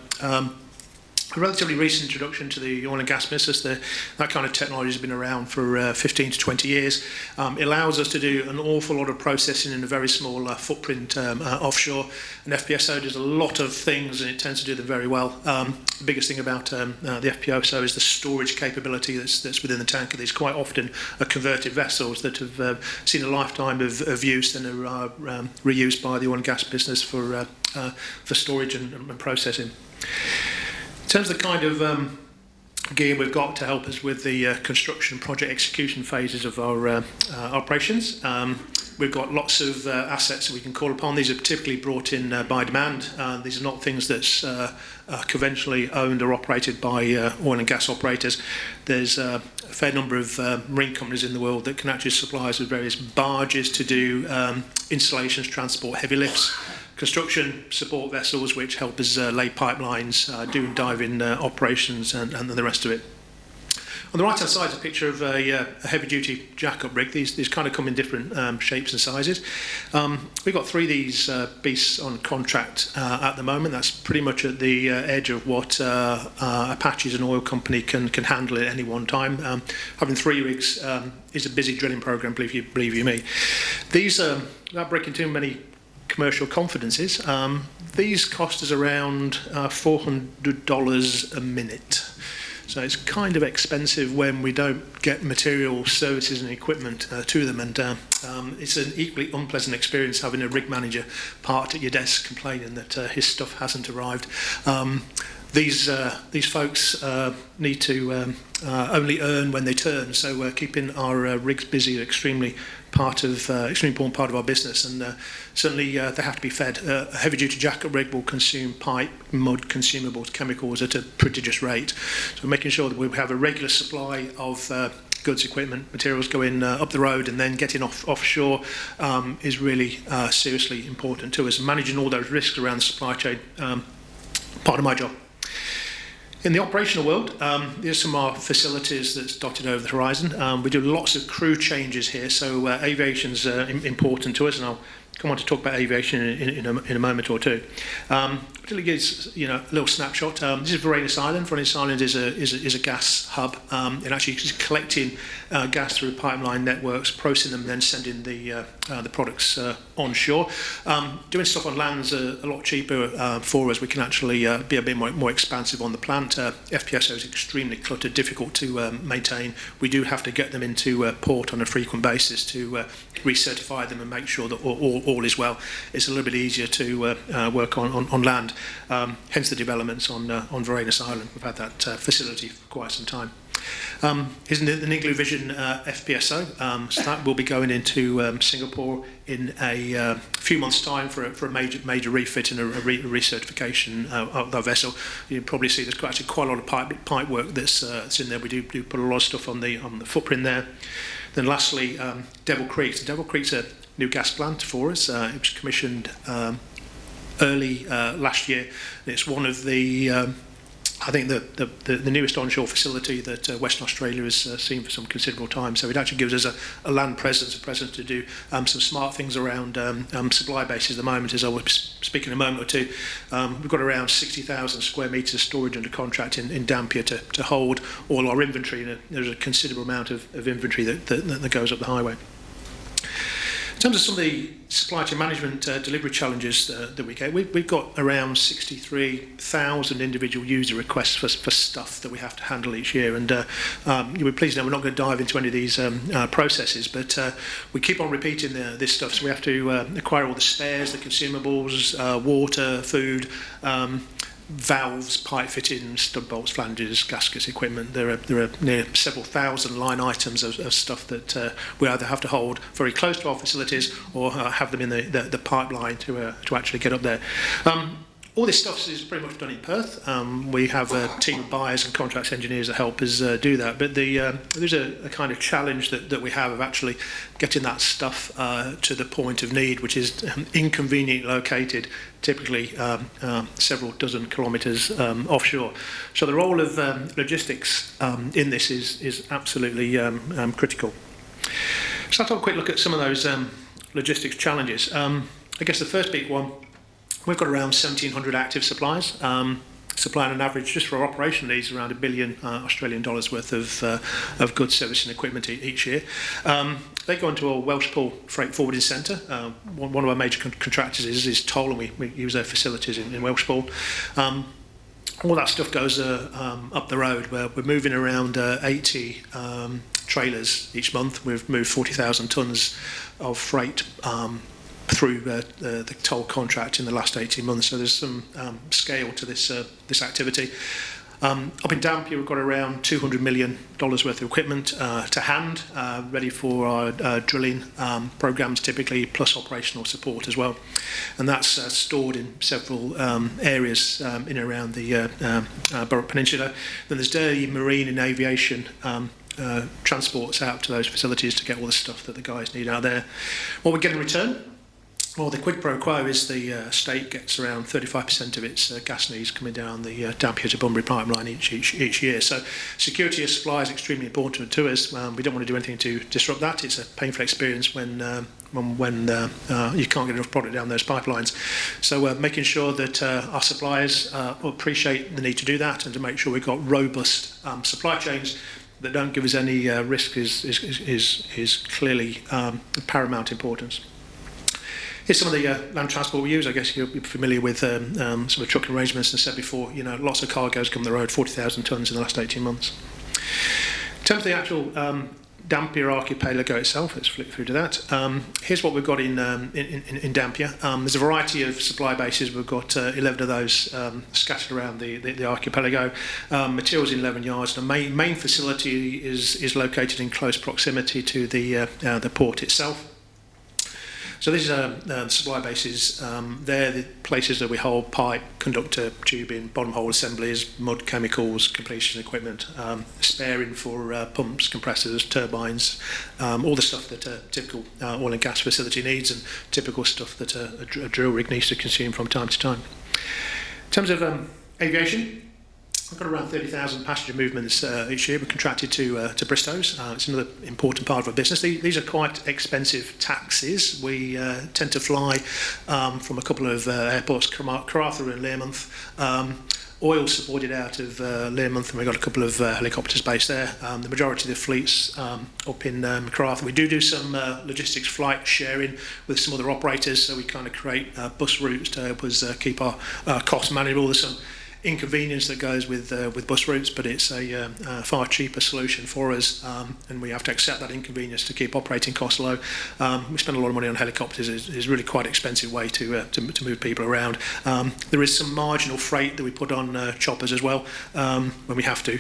relatively recent introduction to the oil and gas business. That kind of technology has been around for 15 to 20 years. It allows us to do an awful lot of processing in a very small footprint offshore. An FPSO does a lot of things, and it tends to do them very well. The biggest thing about the FPSO is the storage capability that's within the tanker. These quite often are converted vessels that have seen a lifetime of use and are reused by the oil and gas business for storage and processing. In terms of the kind of gear we've got to help us with the construction and project execution phases of our operations, we've got lots of assets that we can call upon. These are typically brought in by demand. These are not things that's conventionally owned or operated by oil and gas operators. There's a fair number of marine companies in the world that can actually supply us with various barges to do installations, transport, heavy lifts, construction support vessels which help us lay pipelines, do diving operations and the rest of it. On the right hand side is a picture of a heavy duty jack-up rig. These kind of come in different shapes and sizes. We've got 3 of these beasts on contract at the moment. That's pretty much at the edge of what Apache as an oil company can handle at any one time. Having 3 rigs is a busy drilling program, believe you me. These, without breaking too many commercial confidences, these cost us around $400 a minute. So it's kind of expensive when we don't get material, services and equipment to them, and it's an equally unpleasant experience having a rig manager parked at your desk complaining that his stuff hasn't arrived. these folks need to only earn when they turn, so keeping our rigs busy is extremely important part of our business, and certainly they have to be fed. A heavy-duty jacket rig will consume pipe, mud, consumables, chemicals at a prodigious rate. So making sure that we have a regular supply of goods, equipment, materials going up the road and then getting offshore is really seriously important to us. Managing all those risks around the supply chain, part of my job. In the operational world, here's some of our facilities that's dotted over the horizon. We do lots of crew changes here, so aviation's important to us, and I'll come on to talk about aviation in a moment or two. Particularly gives a little snapshot. This is Varanus Island. Varanus Island is a gas hub. It actually is collecting gas through pipeline networks, processing them, then sending the products onshore. Doing stuff on land's a lot cheaper for us. We can actually be a bit more expansive on the plant. FPSO is extremely cluttered, difficult to maintain. We do have to get them into port on a frequent basis to recertify them and make sure that all is well. It's a little bit easier to work on land. Hence the developments on Varanus Island. We've had that facility for quite some time. Here's the Niglu Vision FPSO. So that will be going into Singapore in a few months' time for a major refit and a recertification of the vessel. You probably see there's actually quite a lot of pipe work that's in there. We do put a lot of stuff on the footprint there. Then lastly, Devil Creek. So Devil Creek's a new gas plant for us. It was commissioned early last year. It's one of the I think the newest onshore facility that Western Australia has seen for some considerable time. So it actually gives us a land presence, to do some smart things around supply bases at the moment. As I was speaking a moment or two, we've got around 60,000 square metres of storage under contract in Dampier to hold all our inventory. And there's a considerable amount of inventory that goes up the highway. In terms of some of the supply chain management delivery challenges that we get, we've got around 63,000 individual user requests for stuff that we have to handle each year. And you'll be pleased to know we're not going to dive into any of these processes, but we keep on repeating this stuff. So we have to acquire all the spares, the consumables, water, food, valves, pipe fittings, stud bolts, flanges, gaskets, equipment. There are near several thousand line items of stuff that we either have to hold very close to our facilities or have them in the pipeline to actually get up there. All this stuff is pretty much done in Perth. We have a team of buyers and contracts engineers that help us do that. But there's a kind of challenge that we have of actually getting that stuff to the point of need, which is inconveniently located, typically several dozen kilometres offshore. So the role of logistics in this is absolutely critical. So I'll take a quick look at some of those logistics challenges. I guess the first big one, we've got around 1,700 active suppliers, supplying an average, just for our operation needs, around $1 billion Australian dollars worth of goods, service and equipment each year. They go into a Welshpool freight forwarding centre. One of our major contractors is Toll, and we use their facilities in Welshpool. All that stuff goes up the road, where we're moving around 80 trailers each month. We've moved 40,000 tonnes of freight through the Toll contract in the last 18 months. So there's some scale to this activity. Up in Dampier, we've got around $200 million worth of equipment to hand, ready for our drilling programs typically, plus operational support as well. And that's stored in several areas in and around the Burrup Peninsula. Then there's daily marine and aviation transports out to those facilities to get all the stuff that the guys need out there. What we get in return? Well, the quid pro quo is the state gets around 35% of its gas needs coming down the Dampier to Bunbury pipeline each year. So security of supply is extremely important to us. We don't want to do anything to disrupt that. It's a painful experience when you can't get enough product down those pipelines. So making sure that our suppliers appreciate the need to do that and to make sure we've got robust supply chains that don't give us any risk is clearly paramount importance. Here's some of the land transport we use. I guess you're familiar with some of the trucking arrangements. As I said before, lots of cargoes come on the road, 40,000 tonnes in the last 18 months. In terms of the actual Dampier archipelago itself. Let's flick through to that. Here's what we've got in Dampier. There's a variety of supply bases. We've got 11 of those scattered around the archipelago. Materials in 11 yards. The main facility is located in close proximity to the port itself. So these are the supply bases. They're the places that we hold pipe, conductor, tubing, bottom hole assemblies, mud, chemicals, completion equipment, sparing for pumps, compressors, turbines, all the stuff that a typical oil and gas facility needs, and typical stuff that a drill rig needs to consume from time to time. In terms of aviation, we've got around 30,000 passenger movements each year. We're contracted to Bristow's. It's another important part of our business. These are quite expensive taxis. We tend to fly from a couple of airports, Carmarthen and Learmonth. Oil supported out of Learmonth, and we've got a couple of helicopters based there. The majority of the fleet's up in Carmarthen. We do some logistics flight sharing with some other operators, so we kind of create bus routes to help us keep our costs manageable. There's some inconvenience that goes with bus routes, but it's a far cheaper solution for us, and we have to accept that inconvenience to keep operating costs low. We spend a lot of money on helicopters. It's really quite an expensive way to move people around. There is some marginal freight that we put on choppers as well when we have to.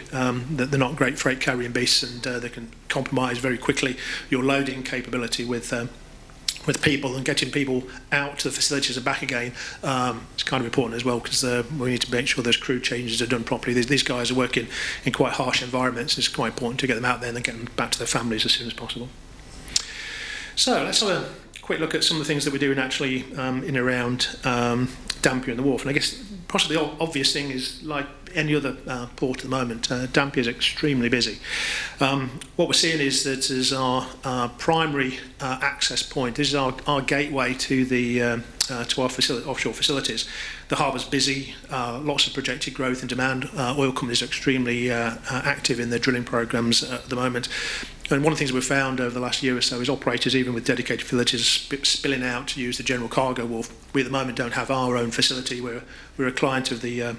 They're not great freight carrying beasts, and they can compromise very quickly your loading capability with people, and getting people out to the facilities and back again. It's kind of important as well, because we need to make sure those crew changes are done properly. These guys are working in quite harsh environments. It's quite important to get them out there and then get them back to their families as soon as possible. So let's have a quick look at some of the things that we're doing actually in and around Dampier and the wharf. And I guess possibly the obvious thing is, like any other port at the moment, Dampier is extremely busy. What we're seeing is that as our primary access point, this is our gateway to the to our offshore facilities. The harbour's busy, lots of projected growth and demand. Oil companies are extremely active in their drilling programmes at the moment. And one of the things we've found over the last year or so is operators, even with dedicated facilities, spilling out to use the general cargo wharf. We at the moment don't have our own facility. We're a client of the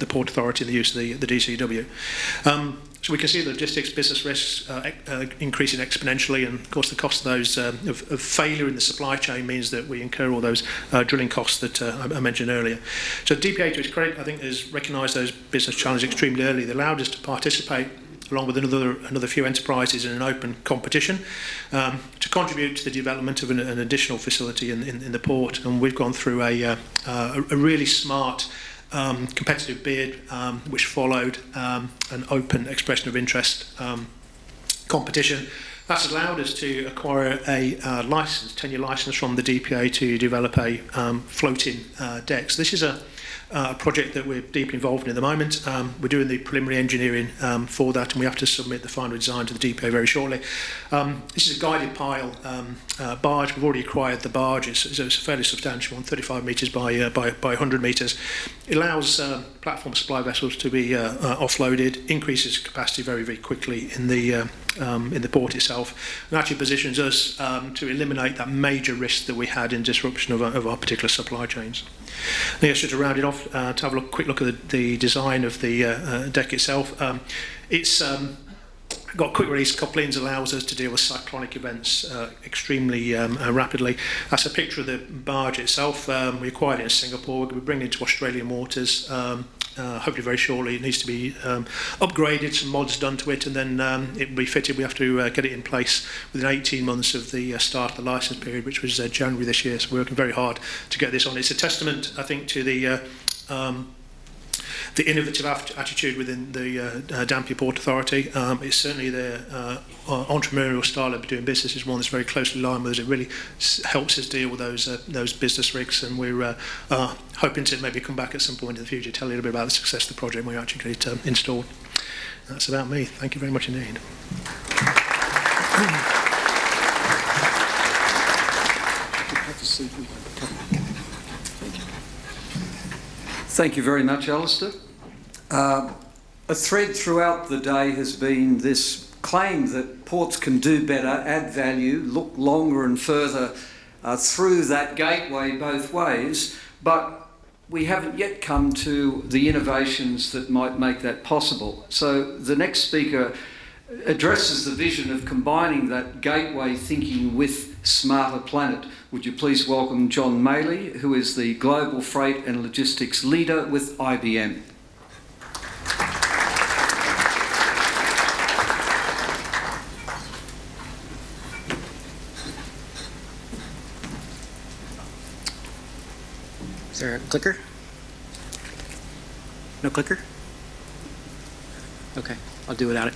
Port Authority and the use of the DCW. So we can see the logistics business risks increasing exponentially, and of course the cost of those of failure in the supply chain means that we incur all those drilling costs that I mentioned earlier. So DPA, to its credit, I think, has recognised those business challenges extremely early. They allowed us to participate along with another few enterprises in an open competition to contribute to the development of an additional facility in the port. And we've gone through a really smart competitive bid, which followed an open expression of interest competition. That's allowed us to acquire a license, 10-year license from the DPA to develop a floating deck. So this is a project that we're deeply involved in at the moment. We're doing the preliminary engineering for that, and we have to submit the final design to the DPA very shortly. This is a guided pile barge. We've already acquired the barge. It's a fairly substantial one, 35 metres by 100 metres. It allows platform supply vessels to be offloaded, increases capacity very, very quickly in the port itself, and actually positions us to eliminate that major risk that we had in disruption of our particular supply chains. I think I should round it off to have a quick look at the design of the deck itself. It's got quick release couplings, allows us to deal with cyclonic events extremely rapidly. That's a picture of the barge itself. We acquired it in Singapore. We're bringing it to Australian waters. Hopefully very shortly. It needs to be upgraded, some mods done to it, and then it will be fitted. We have to get it in place within 18 months of the start of the licence period, which was January this year. So we're working very hard to get this on. It's a testament, I think, to the innovative attitude within the Dampier Port Authority. It's certainly their entrepreneurial style of doing business is one that's very closely aligned with us. It really helps us deal with those business risks, and we're hoping to maybe come back at some point in the future, tell you a little bit about the success of the project when we actually get it installed. That's about me. Thank you very much indeed. Thank you very much, Alistair. A thread throughout the day has been this claim that ports can do better, add value, look longer and further through that gateway both ways, but we haven't yet come to the innovations that might make that possible. So the next speaker addresses the vision of combining that gateway thinking with Smarter Planet. Would you please welcome John Maley, who is the Global Freight and Logistics Leader with IBM. Is there a clicker? No clicker? Okay, I'll do without it.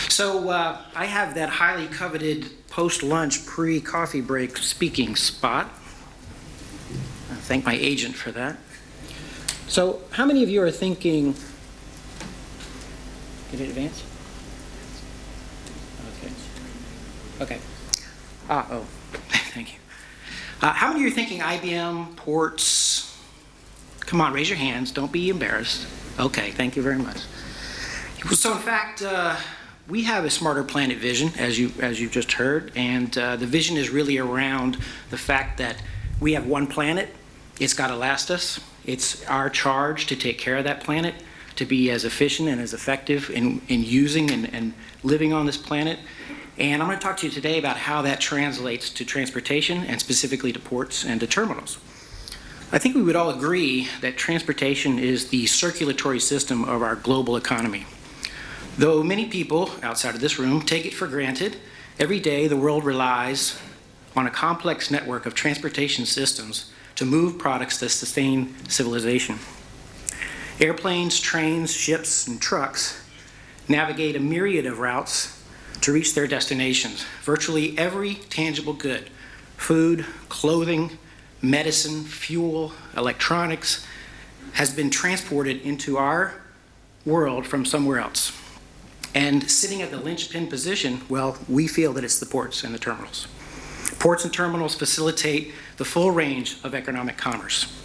So I have that highly coveted post-lunch, pre-coffee break speaking spot. I thank my agent for that. So how many of you are thinking, did it advance? Okay. Oh, thank you. How many of you are thinking IBM, ports? Come on, raise your hands, don't be embarrassed. Okay, thank you very much. So in fact, we have a Smarter Planet vision, as you just heard, and the vision is really around the fact that we have one planet. It's got to last us. It's our charge to take care of that planet, to be as efficient and as effective in using and living on this planet. And I'm going to talk to you today about how that translates to transportation and specifically to ports and to terminals. I think we would all agree that transportation is the circulatory system of our global economy. Though many people outside of this room take it for granted, every day the world relies on a complex network of transportation systems to move products that sustain civilization. Airplanes, trains, ships, and trucks navigate a myriad of routes to reach their destinations. Virtually every tangible good, food, clothing, medicine, fuel, electronics, has been transported into our world from somewhere else. And sitting at the linchpin position, well, we feel that it's the ports and the terminals. Ports and terminals facilitate the full range of economic commerce.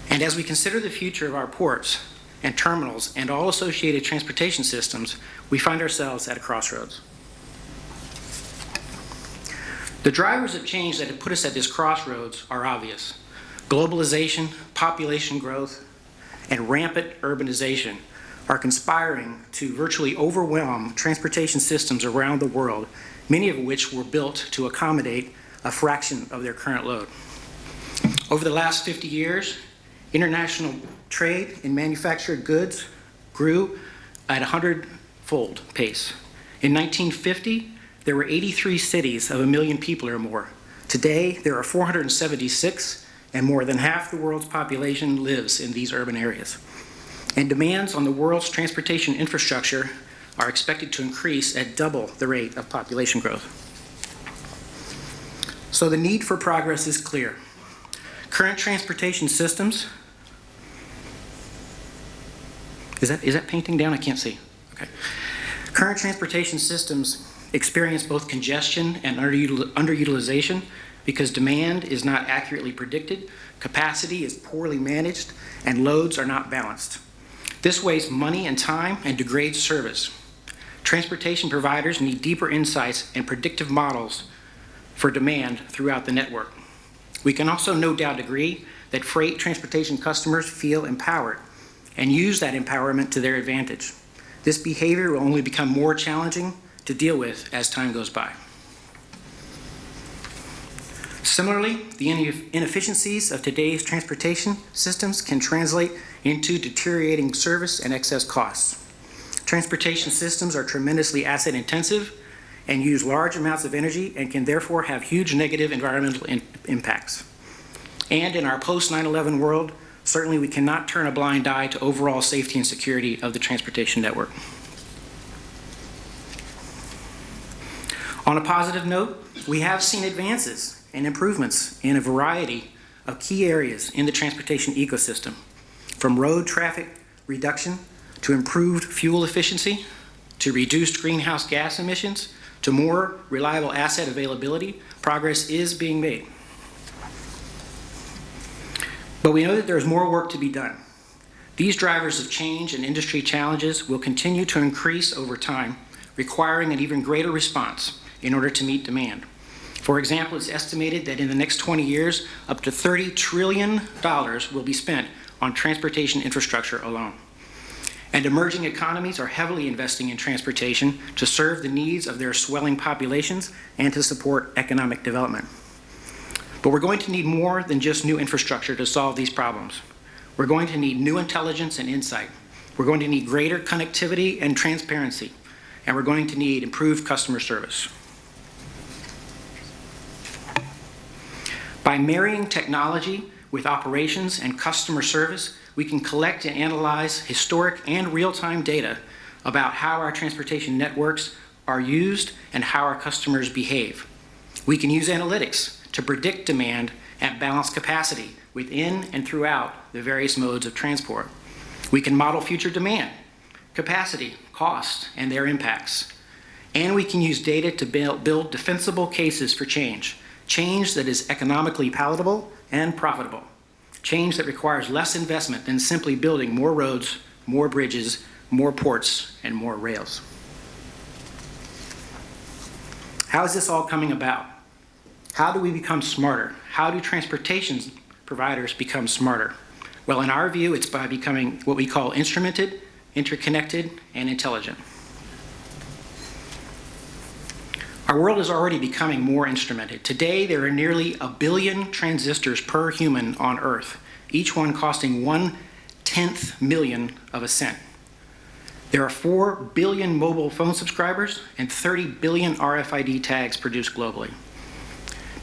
And as we consider the future of our ports and terminals and all associated transportation systems, we find ourselves at a crossroads. The drivers of change that have put us at this crossroads are obvious. Globalization, population growth, and rampant urbanization are conspiring to virtually overwhelm transportation systems around the world, many of which were built to accommodate a fraction of their current load. Over the last 50 years, international trade in manufactured goods grew at a 100-fold pace. In 1950, there were 83 cities of 1 million people or more. Today, there are 476, and more than half the world's population lives in these urban areas. And demands on the world's transportation infrastructure are expected to increase at double the rate of population growth. So the need for progress is clear. Current transportation systems, is that painting down? I can't see. Okay. Current transportation systems experience both congestion and underutilization because demand is not accurately predicted, capacity is poorly managed, and loads are not balanced. This wastes money and time and degrades service. Transportation providers need deeper insights and predictive models for demand throughout the network. We can also no doubt agree that freight transportation customers feel empowered and use that empowerment to their advantage. This behavior will only become more challenging to deal with as time goes by. Similarly, the inefficiencies of today's transportation systems can translate into deteriorating service and excess costs. Transportation systems are tremendously asset intensive and use large amounts of energy and can therefore have huge negative environmental impacts. And in our post 9/11 world, certainly we cannot turn a blind eye to overall safety and security of the transportation network. On a positive note, we have seen advances and improvements in a variety of key areas in the transportation ecosystem, from road traffic reduction to improved fuel efficiency, to reduced greenhouse gas emissions, to more reliable asset availability. Progress is being made. But we know that there is more work to be done. These drivers of change and industry challenges will continue to increase over time, requiring an even greater response in order to meet demand. For example, it's estimated that in the next 20 years, up to $30 trillion will be spent on transportation infrastructure alone. And emerging economies are heavily investing in transportation to serve the needs of their swelling populations and to support economic development. But we're going to need more than just new infrastructure to solve these problems. We're going to need new intelligence and insight. We're going to need greater connectivity and transparency. And we're going to need improved customer service. By marrying technology with operations and customer service, we can collect and analyze historic and real-time data about how our transportation networks are used and how our customers behave. We can use analytics to predict demand and balance capacity within and throughout the various modes of transport. We can model future demand, capacity, cost, and their impacts. And we can use data to build defensible cases for change that is economically palatable and profitable, change that requires less investment than simply building more roads, more bridges, more ports, and more rails. How is this all coming about? How do we become smarter? How do transportation providers become smarter? Well, in our view, it's by becoming what we call instrumented, interconnected, and intelligent. Our world is already becoming more instrumented. Today, there are nearly 1 billion transistors per human on Earth, each one costing 1/10 million of a cent. There are 4 billion mobile phone subscribers and 30 billion RFID tags produced globally.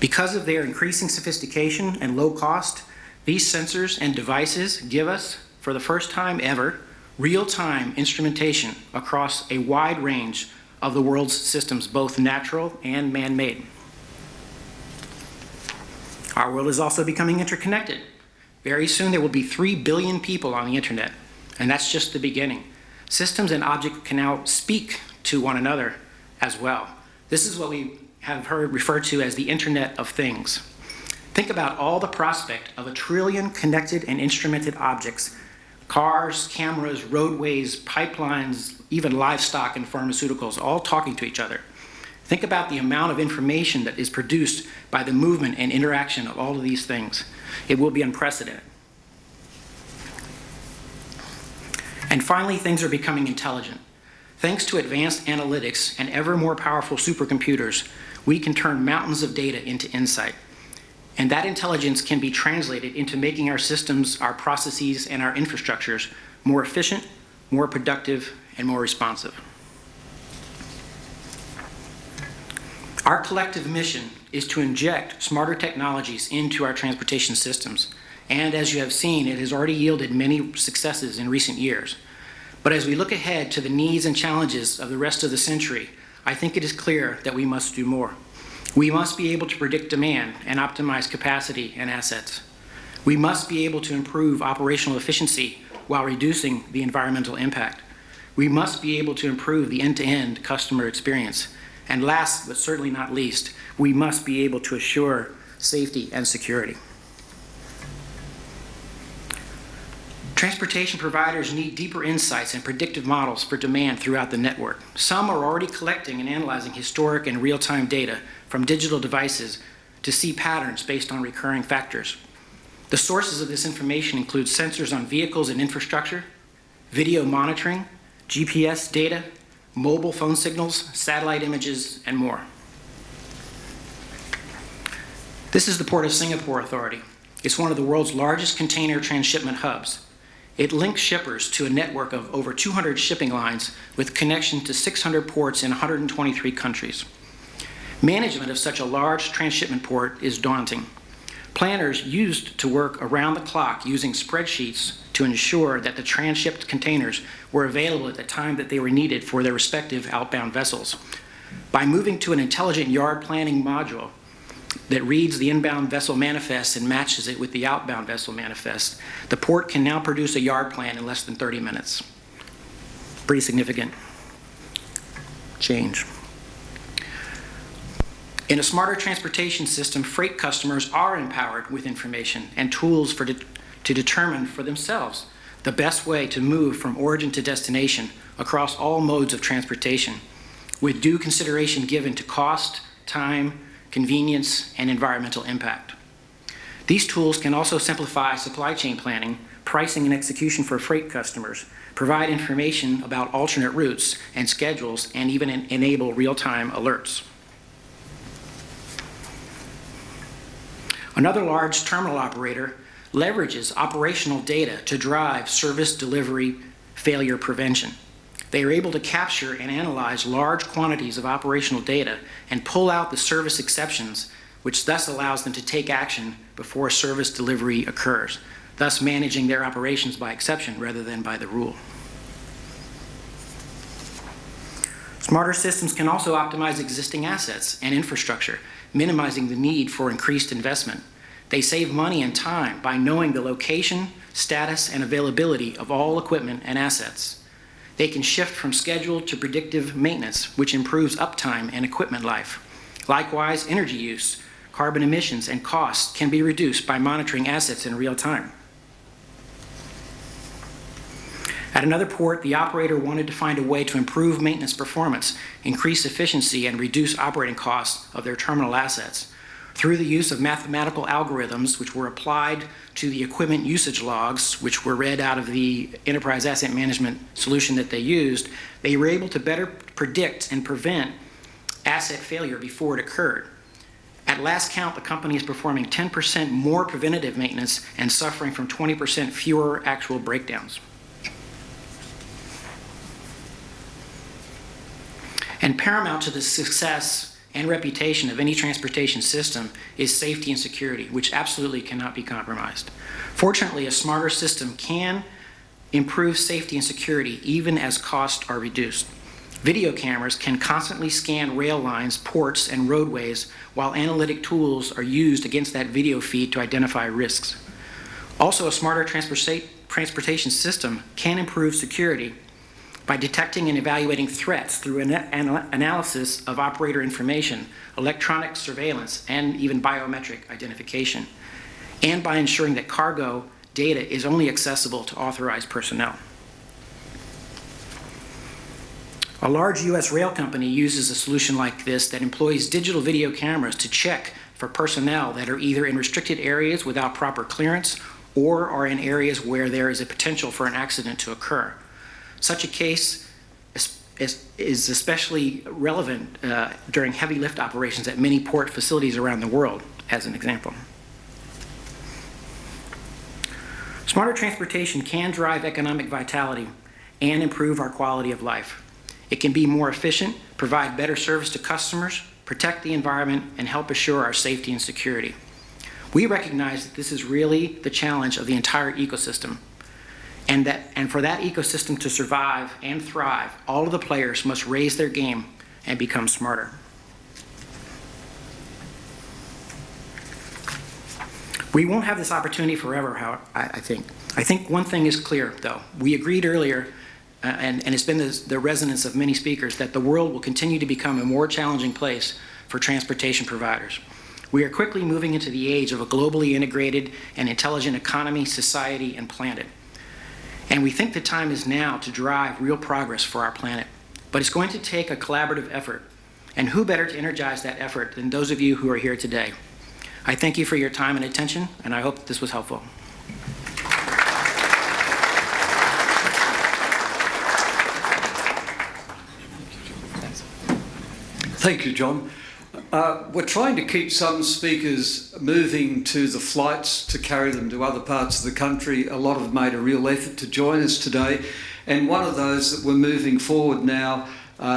Because of their increasing sophistication and low cost, these sensors and devices give us, for the first time ever, real-time instrumentation across a wide range of the world's systems, both natural and man-made. Our world is also becoming interconnected. Very soon there will be 3 billion people on the internet, and that's just the beginning. Systems and objects can now speak to one another as well. This is what we have heard referred to as the Internet of Things. Think about all the prospect of 1 trillion connected and instrumented objects: cars, cameras, roadways, pipelines, even livestock and pharmaceuticals, all talking to each other. Think about the amount of information that is produced by the movement and interaction of all of these things. It will be unprecedented. And finally, things are becoming intelligent. Thanks to advanced analytics and ever more powerful supercomputers, we can turn mountains of data into insight. And that intelligence can be translated into making our systems, our processes, and our infrastructures more efficient, more productive, and more responsive. Our collective mission is to inject smarter technologies into our transportation systems. And as you have seen, it has already yielded many successes in recent years. But as we look ahead to the needs and challenges of the rest of the century, I think it is clear that we must do more. We must be able to predict demand and optimize capacity and assets. We must be able to improve operational efficiency while reducing the environmental impact. We must be able to improve the end-to-end customer experience. And last, but certainly not least, we must be able to assure safety and security. Transportation providers need deeper insights and predictive models for demand throughout the network. Some are already collecting and analyzing historic and real-time data from digital devices to see patterns based on recurring factors. The sources of this information include sensors on vehicles and infrastructure, video monitoring, GPS data, mobile phone signals, satellite images, and more. This is the Port of Singapore Authority. It's one of the world's largest container transshipment hubs. It links shippers to a network of over 200 shipping lines with connection to 600 ports in 123 countries. Management of such a large transshipment port is daunting. Planners used to work around the clock using spreadsheets to ensure that the transshipped containers were available at the time that they were needed for their respective outbound vessels. By moving to an intelligent yard planning module that reads the inbound vessel manifest and matches it with the outbound vessel manifest, the port can now produce a yard plan in less than 30 minutes. Pretty significant change. In a smarter transportation system, freight customers are empowered with information and tools to determine for themselves the best way to move from origin to destination across all modes of transportation, with due consideration given to cost, time, convenience, and environmental impact. These tools can also simplify supply chain planning, pricing and execution for freight customers, provide information about alternate routes and schedules, and even enable real-time alerts. Another large terminal operator leverages operational data to drive service delivery failure prevention. They are able to capture and analyze large quantities of operational data and pull out the service exceptions, which thus allows them to take action before service delivery occurs, thus managing their operations by exception rather than by the rule. Smarter systems can also optimize existing assets and infrastructure, minimizing the need for increased investment. They save money and time by knowing the location, status, and availability of all equipment and assets. They can shift from scheduled to predictive maintenance, which improves uptime and equipment life. Likewise, energy use, carbon emissions, and costs can be reduced by monitoring assets in real time. At another port, the operator wanted to find a way to improve maintenance performance, increase efficiency, and reduce operating costs of their terminal assets. Through the use of mathematical algorithms, which were applied to the equipment usage logs, which were read out of the enterprise asset management solution that they used, they were able to better predict and prevent asset failure before it occurred. At last count, the company is performing 10% more preventative maintenance and suffering from 20% fewer actual breakdowns. And paramount to the success and reputation of any transportation system is safety and security, which absolutely cannot be compromised. Fortunately, a smarter system can improve safety and security even as costs are reduced. Video cameras can constantly scan rail lines, ports, and roadways, while analytic tools are used against that video feed to identify risks. Also, a smarter transportation system can improve security by detecting and evaluating threats through an analysis of operator information, electronic surveillance, and even biometric identification, and by ensuring that cargo data is only accessible to authorized personnel. A large U.S. rail company uses a solution like this that employs digital video cameras to check for personnel that are either in restricted areas without proper clearance or are in areas where there is a potential for an accident to occur. Such a case is especially relevant during heavy lift operations at many port facilities around the world, as an example. Smarter transportation can drive economic vitality and improve our quality of life. It can be more efficient, provide better service to customers, protect the environment, and help assure our safety and security. We recognize that this is really the challenge of the entire ecosystem. And for that ecosystem to survive and thrive, all of the players must raise their game and become smarter. We won't have this opportunity forever, I think. I think one thing is clear, though. We agreed earlier, and it's been the resonance of many speakers, that the world will continue to become a more challenging place for transportation providers. We are quickly moving into the age of a globally integrated and intelligent economy, society, and planet. And we think the time is now to drive real progress for our planet. But it's going to take a collaborative effort. And who better to energize that effort than those of you who are here today? I thank you for your time and attention, and I hope that this was helpful. Thank you, John. We're trying to keep some speakers moving to the flights to carry them to other parts of the country. A lot have made a real effort to join us today. And one of those that we're moving forward now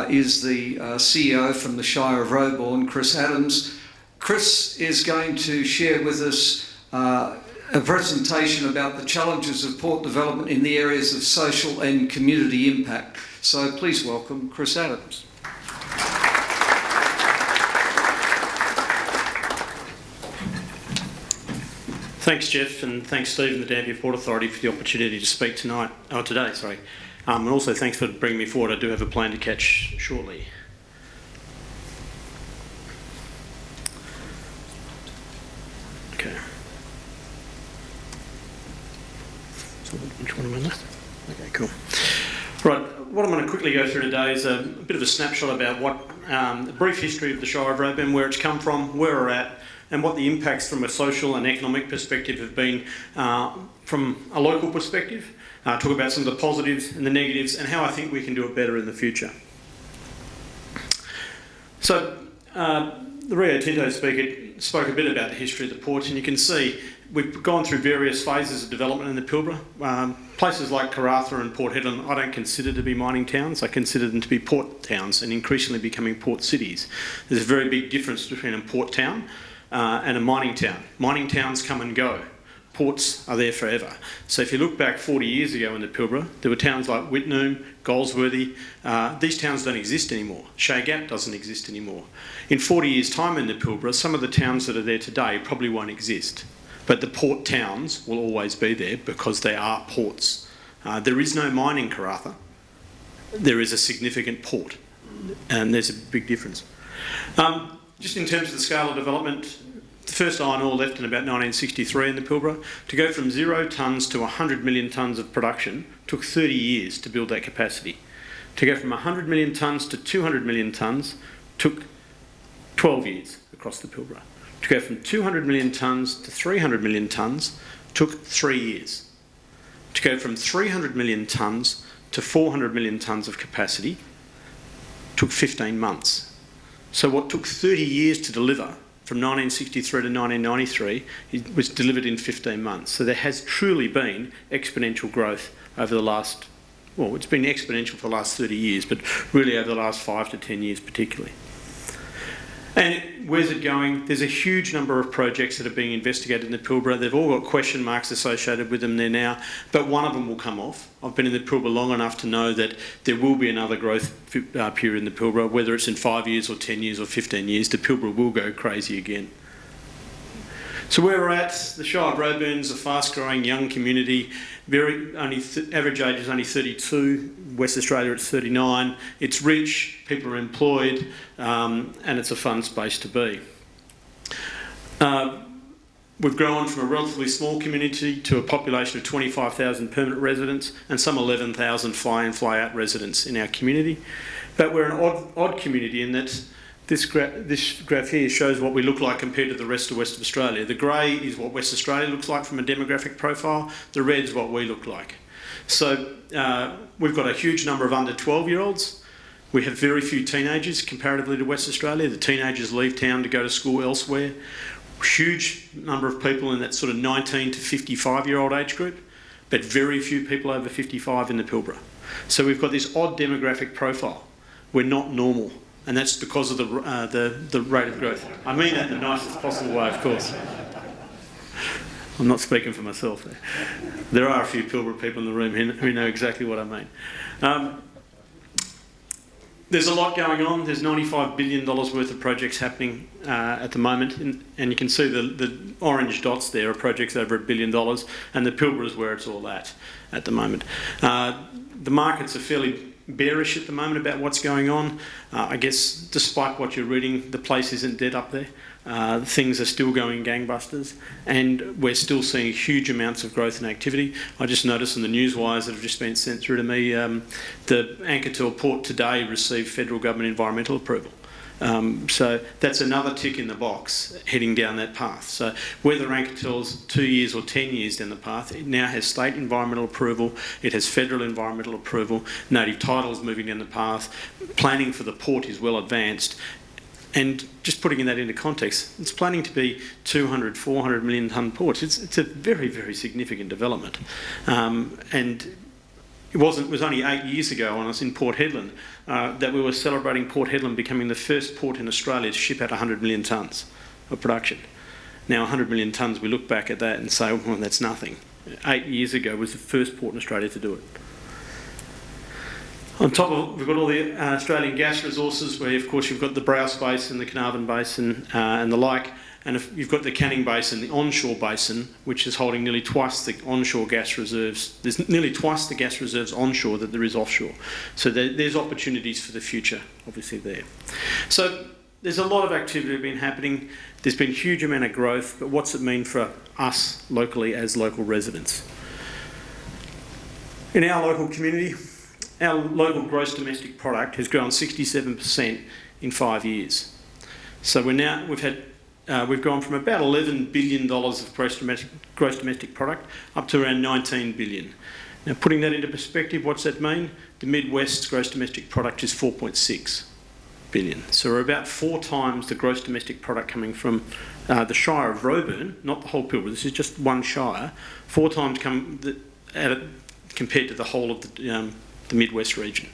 is the CEO from the Shire of Roebourne, Chris Adams. Chris is going to share with us a presentation about the challenges of port development in the areas of social and community impact. So please welcome Chris Adams. Thanks, Jeff, and thanks, Steve and the Dampier Port Authority for the opportunity to speak today. And also thanks for bringing me forward. I do have a plane to catch shortly. Okay. So which one am I left? Okay, cool. Right, what I'm going to quickly go through today is a bit of a snapshot about what a brief history of the Shire of Roebourne, where it's come from, where we're at, and what the impacts from a social and economic perspective have been from a local perspective. Talk about some of the positives and the negatives and how I think we can do it better in the future. So, the Rio Tinto speaker spoke a bit about the history of the port, and you can see we've gone through various phases of development in the Pilbara. Places like Karratha and Port Hedland I don't consider to be mining towns, I consider them to be port towns and increasingly becoming port cities. There's a very big difference between a port town and a mining town. Mining towns come and go. Ports are there forever. So if you look back 40 years ago in the Pilbara, there were towns like Whitnoom, Goldsworthy. These towns don't exist anymore. Shay Gap doesn't exist anymore. In 40 years' time in the Pilbara, some of the towns that are there today probably won't exist. But the port towns will always be there because they are ports. There is no mine in Karratha. There is a significant port, and there's a big difference. Just in terms of the scale of development, the first iron ore left in about 1963 in the Pilbara. To go from 0 tonnes to 100 million tonnes of production took 30 years to build that capacity. To go from 100 million tonnes to 200 million tonnes took 12 years across the Pilbara. To go from 200 million tonnes to 300 million tonnes took 3 years. To go from 300 million tonnes to 400 million tonnes of capacity took 15 months. So what took 30 years to deliver from 1963 to 1993 it was delivered in 15 months. So there has truly been exponential growth over the last, well, it's been exponential for the last 30 years, but really over the last 5 to 10 years particularly. And where's it going? There's a huge number of projects that are being investigated in the Pilbara. They've all got question marks associated with them there now, but one of them will come off. I've been in the Pilbara long enough to know that there will be another growth period in the Pilbara, whether it's in 5 years or 10 years or 15 years, the Pilbara will go crazy again. So where we're at, the Shire of Roeburne's a fast-growing young community. Average age is only 32. West Australia it's 39. It's rich, people are employed, and it's a fun space to be. We've grown from a relatively small community to a population of 25,000 permanent residents and some 11,000 fly-in, fly-out residents in our community. But we're an odd community in that this graph here shows what we look like compared to the rest of West Australia. The grey is what West Australia looks like from a demographic profile. The red is what we look like. So we've got a huge number of under 12-year-olds. We have very few teenagers comparatively to West Australia. The teenagers leave town to go to school elsewhere. Huge number of people in that sort of 19 to 55-year-old age group, but very few people over 55 in the Pilbara. So we've got this odd demographic profile. We're not normal. And that's because of the rate of growth. I mean that in the nicest possible way, of course. I'm not speaking for myself there. There are a few Pilbara people in the room who know exactly what I mean. There's a lot going on. There's $95 billion worth of projects happening at the moment. And you can see the orange dots there are projects over $1 billion. And the Pilbara is where it's all at the moment. The markets are fairly bearish at the moment about what's going on. I guess despite what you're reading, the place isn't dead up there. Things are still going gangbusters, and we're still seeing huge amounts of growth and activity. I just noticed in the news wires that have just been sent through to me, the Anketel port today received federal government environmental approval. So that's another tick in the box heading down that path. So whether Anketel's 2 years or 10 years down the path, it now has state environmental approval, it has federal environmental approval, native title's moving down the path, planning for the port is well advanced, and just putting that into context, it's planning to be 200, 400 million tonne ports. It's a very, very significant development. And it was only 8 years ago when I was in Port Hedland that we were celebrating Port Hedland becoming the first port in Australia to ship out 100 million tonnes of production. Now 100 million tonnes, we look back at that and say, well, that's nothing. 8 years ago was the first port in Australia to do it. On top of it, we've got all the Australian gas resources where, of course, you've got the Browse Basin, the Carnarvon Basin and the like. And if you've got the Canning Basin, the onshore basin, which is holding nearly twice the onshore gas reserves. There's nearly twice the gas reserves onshore that there is offshore. So there's opportunities for the future, obviously, there. So there's a lot of activity been happening. There's been a huge amount of growth, but what's it mean for us locally as local residents? In our local community, our local gross domestic product has grown 67% in 5 years. So we've gone from about $11 billion of gross domestic product up to around $19 billion. Now, putting that into perspective, what's that mean? The Midwest's gross domestic product is $4.6 billion. So we're about 4 times the gross domestic product coming from the Shire of Roebourne, not the whole Pilbara. This is just one shire. 4 times compared to the whole of the Midwest region.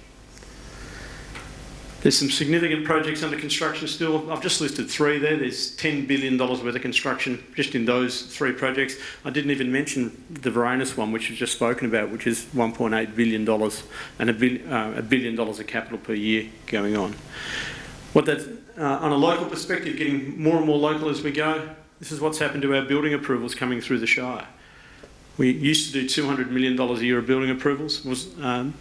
There's some significant projects under construction still. I've just listed 3 there. There's $10 billion worth of construction just in those 3 projects. I didn't even mention the Varanus one, which was just spoken about, which is $1.8 billion and $1 billion of capital per year going on. On a local perspective, getting more and more local as we go, this is what's happened to our building approvals coming through the Shire. We used to do $200 million a year of building approvals. Only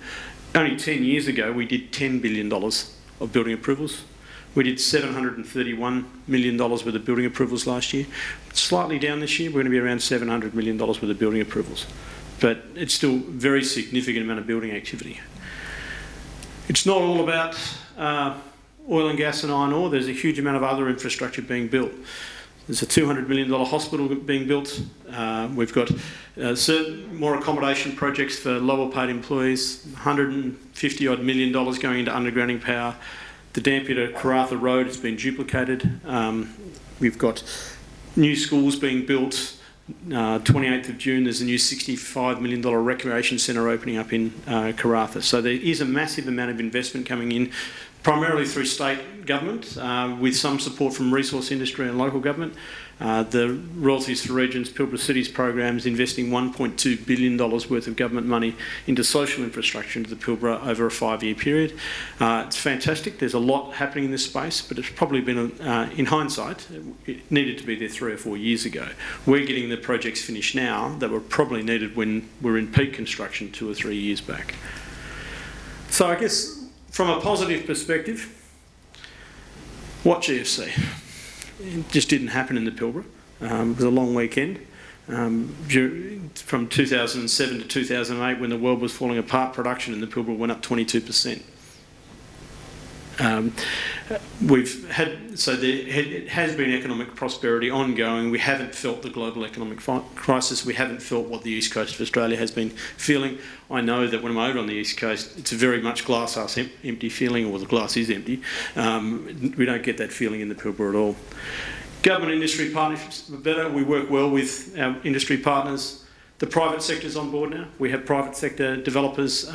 10 years ago, we did $10 billion of building approvals. We did $731 million worth of building approvals last year. Slightly down this year, we're going to be around $700 million worth of building approvals. But it's still a very significant amount of building activity. It's not all about oil and gas and iron ore. There's a huge amount of other infrastructure being built. There's a $200 million hospital being built. We've got certain more accommodation projects for lower paid employees, $150 odd million going into undergrounding power. The Dampier to Karratha Road has been duplicated. We've got new schools being built. 28th of June, there's a new $65 million recreation centre opening up in Karratha. So there is a massive amount of investment coming in, primarily through state government, with some support from resource industry and local government. The Royalties for Regions Pilbara Cities program is investing $1.2 billion worth of government money into social infrastructure into the Pilbara over a 5-year period. It's fantastic. There's a lot happening in this space, but it's probably been, in hindsight, it needed to be there 3 or 4 years ago. We're getting the projects finished now that were probably needed when we were in peak construction 2 or 3 years back. So I guess from a positive perspective, what GFC? It just didn't happen in the Pilbara. It was a long weekend. From 2007 to 2008, when the world was falling apart, production in the Pilbara went up 22%. It has been economic prosperity ongoing. We haven't felt the global economic crisis. We haven't felt what the East Coast of Australia has been feeling. I know that when I'm over on the East Coast, it's a very much glass half empty feeling, or the glass is empty. We don't get that feeling in the Pilbara at all. Government industry partnerships are better. We work well with our industry partners. The private sector's on board now. We have private sector developers,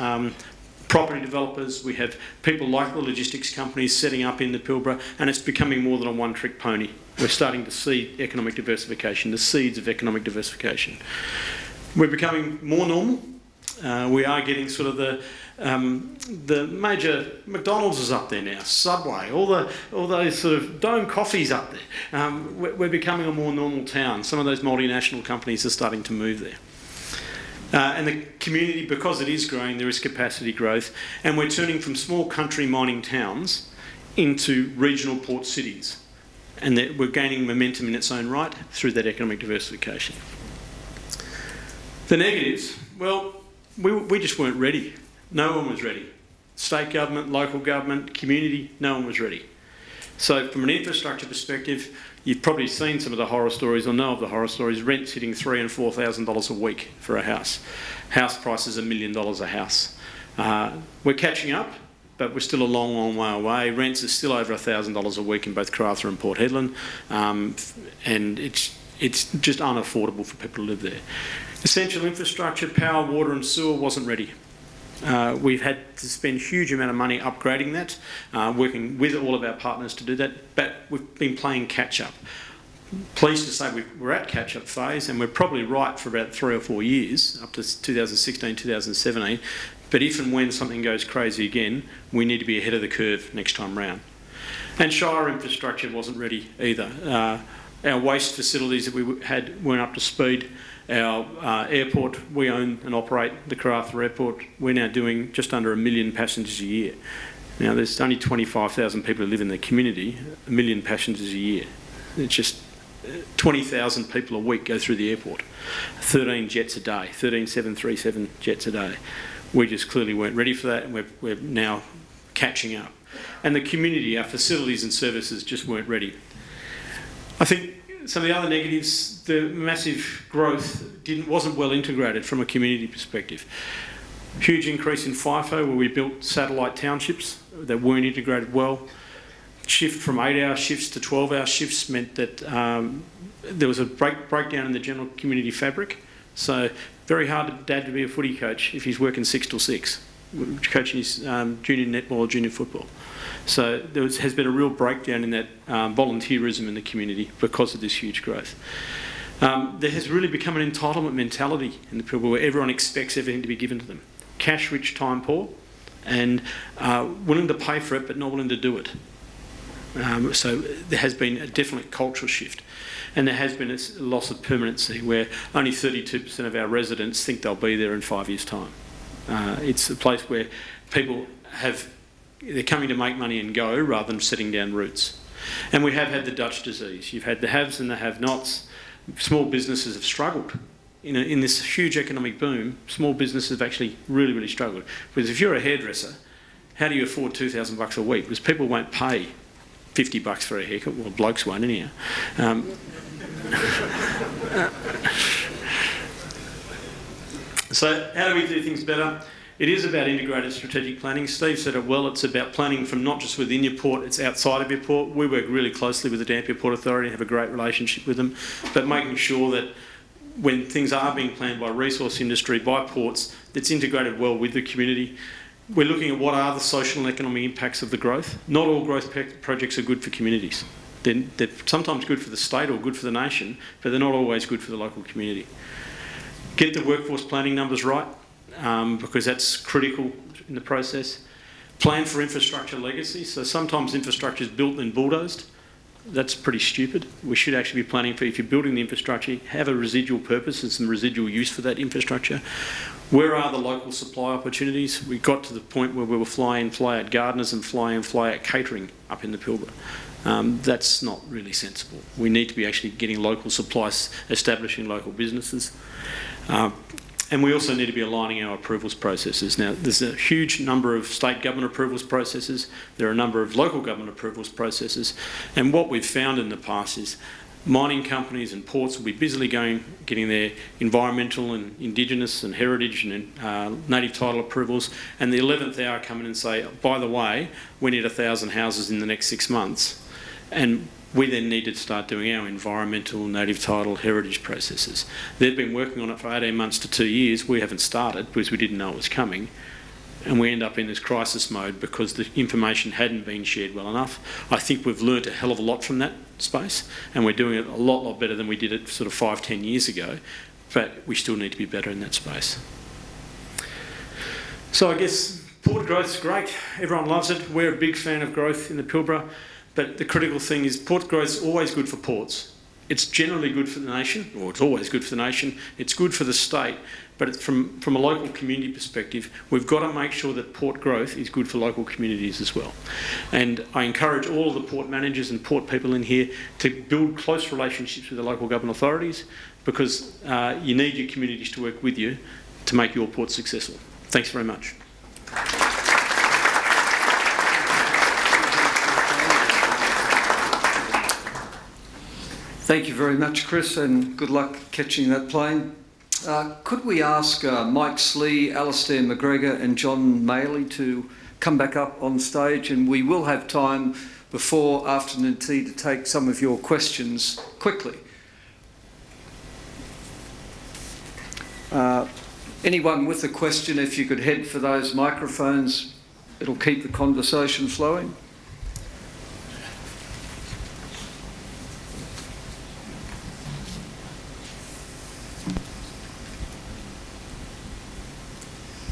property developers, we have people like the logistics companies setting up in the Pilbara, and it's becoming more than a one-trick pony. We're starting to see economic diversification, the seeds of economic diversification. We're becoming more normal. We are getting sort of the major McDonald's is up there now, Subway, all those sort of dome coffees up there. We're becoming a more normal town. Some of those multinational companies are starting to move there. And the community, because it is growing, there is capacity growth, and we're turning from small country mining towns into regional port cities, and we're gaining momentum in its own right through that economic diversification. The negatives, well, we just weren't ready. No one was ready. State government, local government, community, no one was ready. So from an infrastructure perspective, you've probably seen some of the horror stories, or know of the horror stories. Rent's hitting $3,000 and $4,000 a week for a house. House prices $1 million a house. We're catching up, but we're still a long, long way away. Rents are still over $1,000 a week in both Karratha and Port Hedland, and it's just unaffordable for people to live there. Essential infrastructure, power, water and sewer wasn't ready. We've had to spend a huge amount of money upgrading that, working with all of our partners to do that, but we've been playing catch-up. Pleased to say we're at catch-up phase, and we're probably right for about 3 or 4 years, up to 2016, 2017, but if and when something goes crazy again, we need to be ahead of the curve next time round. And Shire infrastructure wasn't ready either. Our waste facilities that we had weren't up to speed. Our airport, we own and operate the Karratha Airport. We're now doing just under 1 million passengers a year. Now, there's only 25,000 people who live in the community, 1 million passengers a year. It's just 20,000 people a week go through the airport. 13 jets a day, 13 737 jets a day. We just clearly weren't ready for that, and we're now catching up. and the community, our facilities and services just weren't ready. I think some of the other negatives, the massive growth wasn't well integrated from a community perspective. Huge increase in FIFO, where we built satellite townships that weren't integrated well. Shift from 8-hour shifts to 12-hour shifts meant that there was a breakdown in the general community fabric. So very hard for Dad to be a footy coach if he's working 6 till 6, coaching his junior netball or junior football. So has been a real breakdown in that volunteerism in the community because of this huge growth. There has really become an entitlement mentality in the Pilbara where everyone expects everything to be given to them. Cash rich, time poor, and willing to pay for it but not willing to do it. So there has been a definite cultural shift. And there has been a loss of permanency where only 32% of our residents think they'll be there in 5 years' time. It's a place where people they're coming to make money and go rather than setting down roots. And we have had the Dutch disease. You've had the haves and the have-nots. Small businesses have struggled. In this huge economic boom, small businesses have actually really, really struggled. Because if you're a hairdresser, how do you afford $2,000 a week? Because people won't pay $50 for a haircut. Well, blokes won't anyhow. So how do we do things better? It is about integrated strategic planning. Steve said it well, it's about planning from not just within your port, it's outside of your port. We work really closely with the Dampier Port Authority and have a great relationship with them, but making sure that when things are being planned by resource industry, by ports, that's integrated well with the community. We're looking at what are the social and economic impacts of the growth. Not all growth projects are good for communities. They're sometimes good for the state or good for the nation, but they're not always good for the local community. Get the workforce planning numbers right, because that's critical in the process. Plan for infrastructure legacy. So sometimes infrastructure is built and bulldozed. That's pretty stupid. We should actually be planning for, if you're building the infrastructure, have a residual purpose and some residual use for that infrastructure. Where are the local supply opportunities? We got to the point where we were fly in, fly out gardeners and fly in, fly out catering up in the Pilbara. That's not really sensible. We need to be actually getting local supplies, establishing local businesses. And we also need to be aligning our approvals processes. Now, there's a huge number of state government approvals processes. There are a number of local government approvals processes. And what we've found in the past is mining companies and ports will be busily getting their environmental and Indigenous and heritage and native title approvals, and the 11th hour come in and say, by the way, we need 1,000 houses in the next 6 months. And we then need to start doing our environmental, native title, heritage processes. They've been working on it for 18 months to 2 years. We haven't started because we didn't know it was coming. And we end up in this crisis mode because the information hadn't been shared well enough. I think we've learnt a hell of a lot from that space, and we're doing it a lot better than we did it sort of 5-10 years ago, but we still need to be better in that space. So I guess port growth's great. Everyone loves it. We're a big fan of growth in the Pilbara. But the critical thing is port growth is always good for ports. It's generally good for the nation, or it's always good for the nation. It's good for the state, but it's from a local community perspective, we've got to make sure that port growth is good for local communities as well. And I encourage all of the port managers and port people in here to build close relationships with the local government authorities, because you need your communities to work with you to make your port successful. Thanks very much. Thank you very much, Chris, and good luck catching that plane. Could we ask Mike Slee, Alistair McGregor and John Maley to come back up on stage, and we will have time before afternoon tea to take some of your questions quickly. Anyone with a question, if you could head for those microphones, it'll keep the conversation flowing.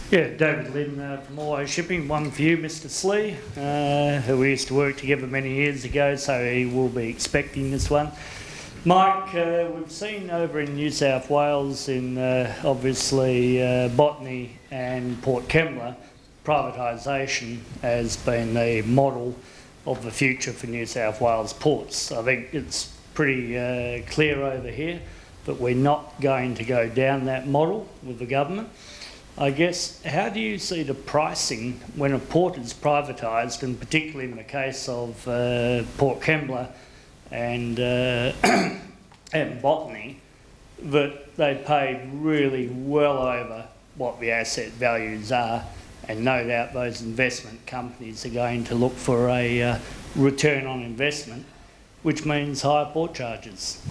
Yeah, David Lynn from All Shipping. One for you, Mr. Slee, who we used to work together many years ago, so he will be expecting this one. Mike, we've seen over in New South Wales, in obviously Botany and Port Kembla, privatisation has been the model of the future for New South Wales ports. I think it's pretty clear over here that we're not going to go down that model with the government. I guess, how do you see the pricing when a port is privatised, and particularly in the case of Port Kembla and and Botany, that they paid really well over what the asset values are, and no doubt those investment companies are going to look for a return on investment, which means higher port charges?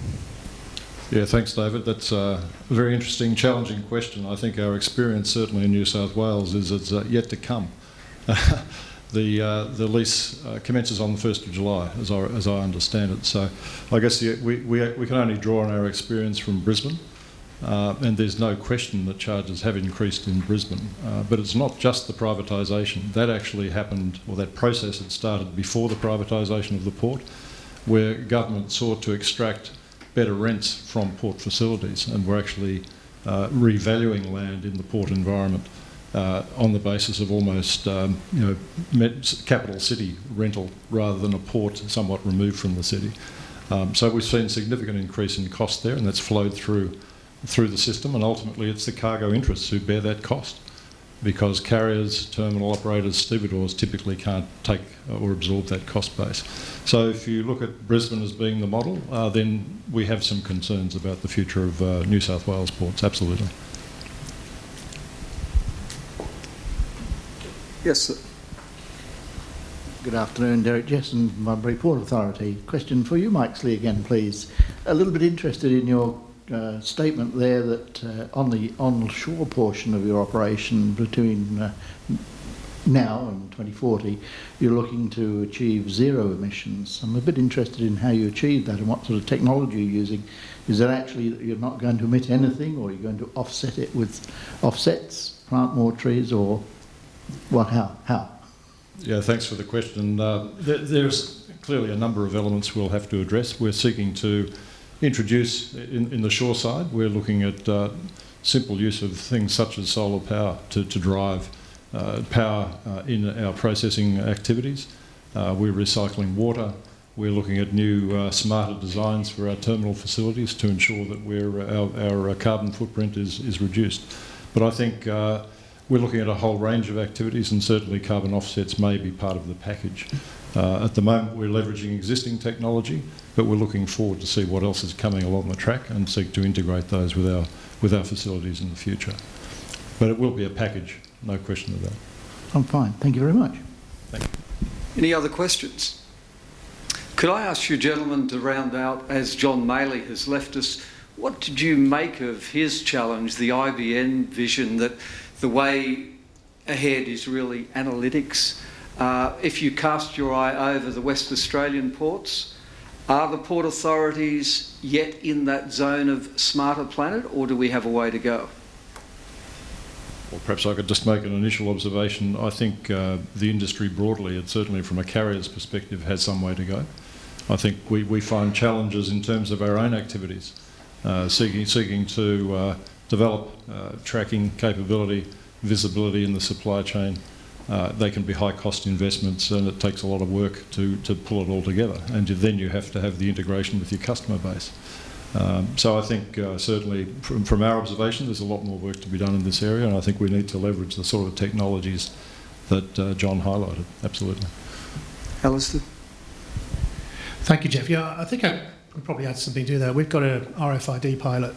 Yeah, thanks, David. That's a very interesting, challenging question. I think our experience, certainly in New South Wales, is it's yet to come. The lease commences on the 1st of July, as I understand it. So I guess we can only draw on our experience from Brisbane, and there's no question that charges have increased in Brisbane. But it's not just the privatisation. That actually happened, or that process had started before the privatisation of the port, where government sought to extract better rents from port facilities, and we're actually revaluing land in the port environment on the basis of almost capital city rental rather than a port somewhat removed from the city. So we've seen significant increase in cost there, and that's flowed through the system, and ultimately it's the cargo interests who bear that cost, because carriers, terminal operators, stevedores typically can't take or absorb that cost base. So if you look at Brisbane as being the model, then we have some concerns about the future of New South Wales ports, absolutely. Yes, sir. Good afternoon, Derek Jessen, Bunbury Port Authority. Question for you, Mike Slee, again, please. A little bit interested in your statement there that on the onshore portion of your operation between now and 2040, you're looking to achieve zero emissions. I'm a bit interested in how you achieve that and what sort of technology you're using. Is that actually that you're not going to emit anything, or you're going to offset it with offsets, plant more trees, or what? How? Yeah, thanks for the question. There's clearly a number of elements we'll have to address. We're seeking to introduce, in the shore side, we're looking at simple use of things such as solar power to drive power in our processing activities. We're recycling water. We're looking at new smarter designs for our terminal facilities to ensure that our carbon footprint is reduced. But I think we're looking at a whole range of activities, and certainly carbon offsets may be part of the package. At the moment, we're leveraging existing technology, but we're looking forward to see what else is coming along the track and seek to integrate those with our facilities in the future. But it will be a package, no question of that. I'm fine. Thank you very much. Thank you. Any other questions? Could I ask you gentlemen to round out, as John Maley has left us, what did you make of his challenge, the IBN vision that the way ahead is really analytics? If you cast your eye over the West Australian ports, are the port authorities yet in that zone of smarter planet, or do we have a way to go? Well, perhaps I could just make an initial observation. I think the industry broadly, and certainly from a carrier's perspective, has some way to go. I think we find challenges in terms of our own activities, seeking to develop tracking capability, visibility in the supply chain. They can be high-cost investments, and it takes a lot of work to pull it all together. And then you have to have the integration with your customer base. So I think certainly from our observation, there's a lot more work to be done in this area, and I think we need to leverage the sort of technologies that John highlighted. Absolutely. Alistair? Thank you, Jeff. Yeah, I think I could probably add something to that. We've got a RFID pilot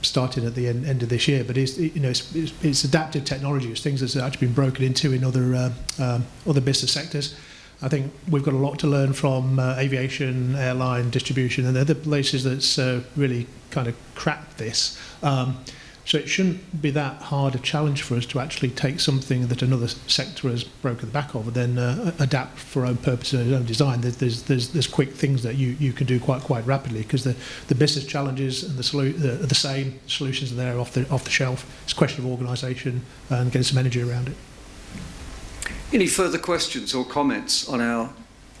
started at the end of this year, but it's adaptive technology. It's things that's actually been broken into in other business sectors. I think we've got a lot to learn from aviation, airline, distribution, and other places that's really kind of cracked this. So it shouldn't be that hard a challenge for us to actually take something that another sector has broken the back of and then adapt for our own purpose and our own design. There's quick things that you can do quite rapidly, because the business challenges and the same solutions are there off the shelf. It's a question of organisation and getting some energy around it. Any further questions or comments on our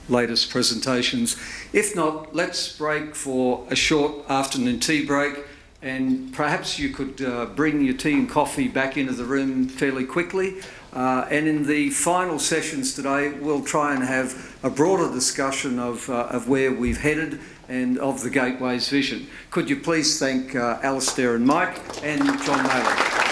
latest presentations? If not, let's break for a short afternoon tea break, and perhaps you could bring your tea and coffee back into the room fairly quickly. And in the final sessions today, we'll try and have a broader discussion of where we've headed and of the Gateway's vision. Could you please thank Alistair and Mike and John Maley.